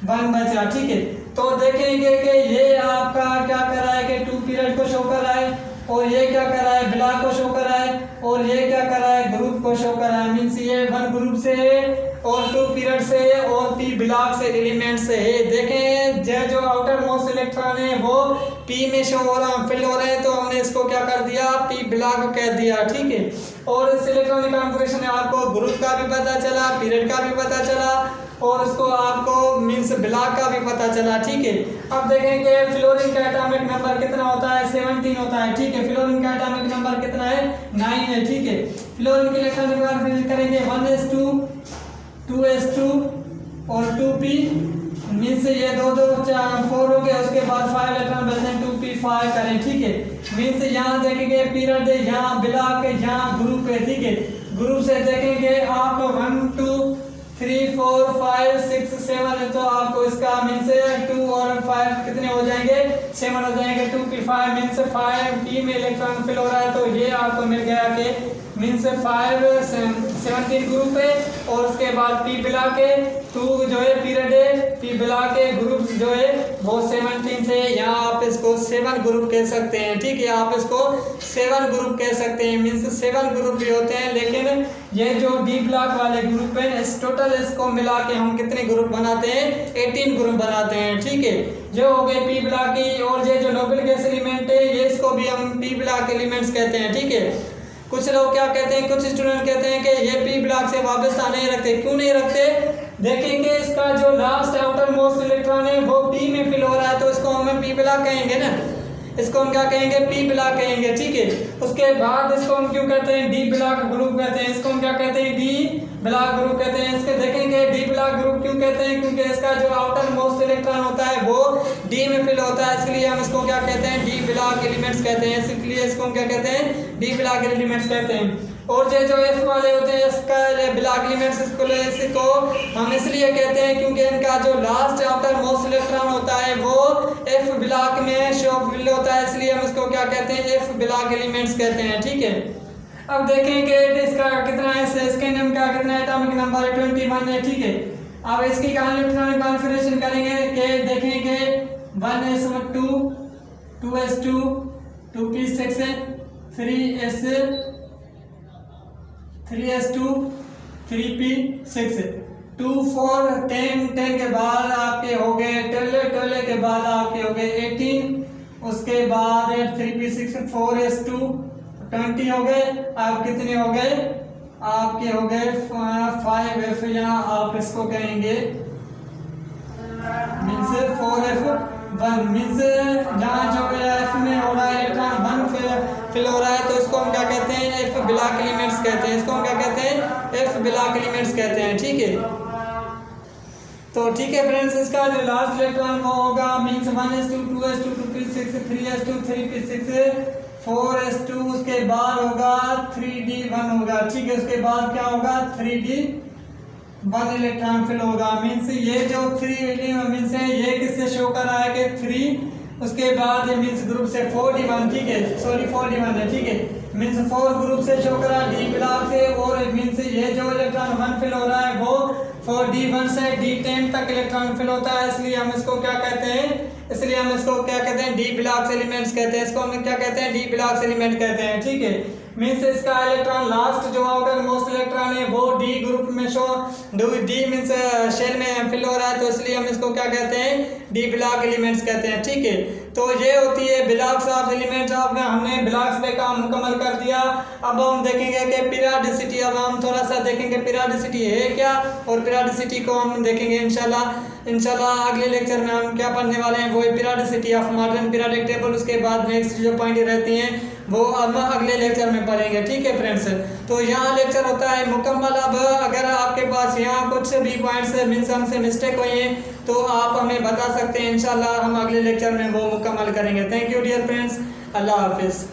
1 बचा, ठीक है। तो देखेंगे कि ये आपका क्या कर रहा है कि 2 पीरियड को शो कर रहा है, और ये क्या कर रहा है ब्लॉक को शो कर रहा है, और ये क्या कर रहा है ग्रुप को शो कर रहा है। मीन्स ये 1 ग्रुप से है और 2 पीरियड से है और P ब्लॉक से एलिमेंट से है। देखें जो आउटर मोस्ट इलेक्ट्रॉन है वो P में शो हो रहा फिल हो रहे हैं, तो हमने इसको क्या कर दिया P ब्लॉक कह दिया, ठीक है। और इस इलेक्ट्रॉनिक कॉन्फ़िगरेशन में आपको ग्रुप का भी पता चला, पीरियड का भी पता चला, और उसको आपको मीन्स ब्लॉक का भी पता चला, ठीक है। अब देखेंगे फ्लोरीन का एटॉमिक नंबर कितना होता है, 17 होता है, ठीक है। फ्लोरीन का एटॉमिक नंबर कितना है, 9 है, ठीक है। फ्लोरीन के इलेक्ट्रॉनिक कॉन्फ़िगरेशन करेंगे 1s2 2s2 और 2p, मीन्स ये 2 2 4 हो गए, उसके बाद 5 इलेक्ट्रॉन बचते हैं 2p5 करें, ठीक है। मीन्स यहाँ देखेंगे पीरियड है, यहाँ ब्लॉक है, यहाँ ग्रुप है, ठीक है। ग्रुप से देखेंगे आप 1 2 3 4 5 6 7 है, तो आपको इसका मीन्स 2 और 5 कितने हो जाएंगे, 7 हो जाएंगे। 2p5 मीन्स 5p में इलेक्ट्रॉन फिल हो रहा है, तो ये आपको मिल गया कि मीन्स 5 17 ग्रुप है, और उसके बाद P ब्लॉक है, 2 जो है पीरियड है, P ब्लॉक है, ग्रुप जो है वो 17 से। यहाँ आप इसको 7 ग्रुप कह सकते हैं, ठीक है। आप इसको 7 ग्रुप कह सकते हैं, मीन्स 7 ग्रुप भी होते हैं, लेकिन ये जो D ब्लॉक वाले ग्रुप है इस टोटल इसको मिला के हम कितने ग्रुप बनाते हैं, 18 ग्रुप बनाते हैं, ठीक है। जो हो गए P ब्लॉक की, और ये जो नोबेल गैस एलिमेंट है ये इसको भी हम P ब्लॉक एलिमेंट्स कहते हैं, ठीक है। कुछ लोग क्या कहते हैं, कुछ स्टूडेंट कहते हैं कि ये P ब्लॉक से वाबस्ता नहीं रखते, क्यों नहीं रखते। देखेंगे इसका जो लास्ट आउटर मोस्ट इलेक्ट्रॉन है वो P में फिल हो रहा है, तो इसको हम P ब्लॉक कहेंगे ना, इसको हम क्या कहेंगे, P ब्लॉक कहेंगे, ठीक है। उसके बाद इसको हम क्यों कहते हैं, D ब्लॉक ग्रुप कहते हैं, इसको हम क्या कहते हैं, D ब्लॉक ग्रुप कहते हैं। इसके देखेंगे D ब्लॉक ग्रुप क्यों कहते हैं, क्योंकि इसका जो आउटर मोस्ट इलेक्ट्रॉन होता है वो D में फिल होता है, इसलिए हम इसको क्या कहते हैं, D ब्लॉक एलिमेंट्स कहते हैं, इसलिए इसको हम क्या कहते हैं, D ब्लॉक एलिमेंट्स कहते हैं। और ये जो F वाले होते हैं, F का ब्लॉक एलिमेंट्स इसको हम इसलिए कहते हैं क्योंकि इनका जो लास्ट आउटर मोस्ट इलेक्ट्रॉन होता है वो F ब्लॉक में शो फिल होता है, इसलिए हम इसको क्या कहते हैं, F ब्लॉक एलिमेंट्स कहते हैं, ठीक है। अब देखेंगे इसका कितना है, इसके नेम का कितना एटॉमिक नंबर है, 21 है, ठीक है। अब इसकी इलेक्ट्रॉनिक कॉन्फ़िगरेशन करेंगे कि देखेंगे 1s2 2s2 2p6 3s2 3p6 2 4 10 के बाद आपके हो गए 12 के बाद आपके हो गए 18, उसके बाद 3p6 4s2 20 हो गए। आप कितने हो गए, आपके हो गए 5f, यहाँ आप इसको कहेंगे मीन्स 4f1, मीन्स जहाँ जो f में हो रहा है इलेक्ट्रॉन 1 फिल हो रहा है, तो इसको हम क्या कहते हैं, F ब्लॉक एलिमेंट्स कहते हैं, इसको हम क्या कहते हैं, F ब्लॉक एलिमेंट्स कहते हैं, ठीक है। तो ठीक है फ्रेंड्स, इसका जो लास्ट इलेक्ट्रॉन वो होगा means 1s2 2s2 2p6 3s2 3p6 4s2, उसके बाद होगा 3d1 होगा, ठीक है। उसके बाद क्या होगा, 3d1 इलेक्ट्रॉन फिल होगा, मीन्स ये जो 3 मीन्स है ये किससे शो कर रहा है कि 3, उसके बाद मीन्स ग्रुप से 4d1, ठीक है, सॉरी 4d1 है, ठीक है। मीन्स 4 ग्रुप से शो कर रहा है D ब्लॉक से, और मीन्स ये जो इलेक्ट्रॉन 1 फिल हो रहा है वो 4d1 से d10 तक इलेक्ट्रॉन फिल होता है, इसलिए हम इसको क्या कहते हैं, इसलिए हम इसको क्या कहते हैं, D ब्लॉक एलिमेंट्स कहते हैं, इसको हम क्या कहते हैं, D ब्लॉक एलिमेंट कहते हैं, ठीक है। मीन्स इसका इलेक्ट्रॉन लास्ट जो आउटर मोस्ट इलेक्ट्रॉन है वो D ग्रुप में शो D मीन्स शेल में फिल हो रहा है, तो इसलिए हम इसको क्या कहते हैं, D ब्लॉक एलिमेंट्स कहते हैं, ठीक है। तो ये होती है ब्लॉक्स ऑफ एलिमेंट्स ऑफ, हमने ब्लॉक्स पे काम मुकम्मल कर दिया। अब हम देखेंगे कि पीरियोडिसिटी, अब हम थोड़ा सा देखेंगे पीरियोडिसिटी है क्या, और पीरियोडिसिटी को हम देखेंगे इंशाल्लाह अगले लेक्चर में हम क्या पढ़ने वाले हैं, वो periodicity of modern periodic table. उसके बाद नेक्स्ट जो पॉइंट रहती हैं वो हम अगले लेक्चर में पढ़ेंगे, ठीक है फ्रेंड्स। तो यहाँ लेक्चर होता है मुकम्मल। अब अगर आपके पास यहाँ कुछ भी पॉइंट्स मीन्स हमसे मिस्टेक हुई है तो आप हमें बता सकते हैं, इंशाल्लाह हम अगले लेक्चर में वो मुकम्मल करेंगे। थैंक यू डियर फ्रेंड्स, अल्लाह हाफिज़।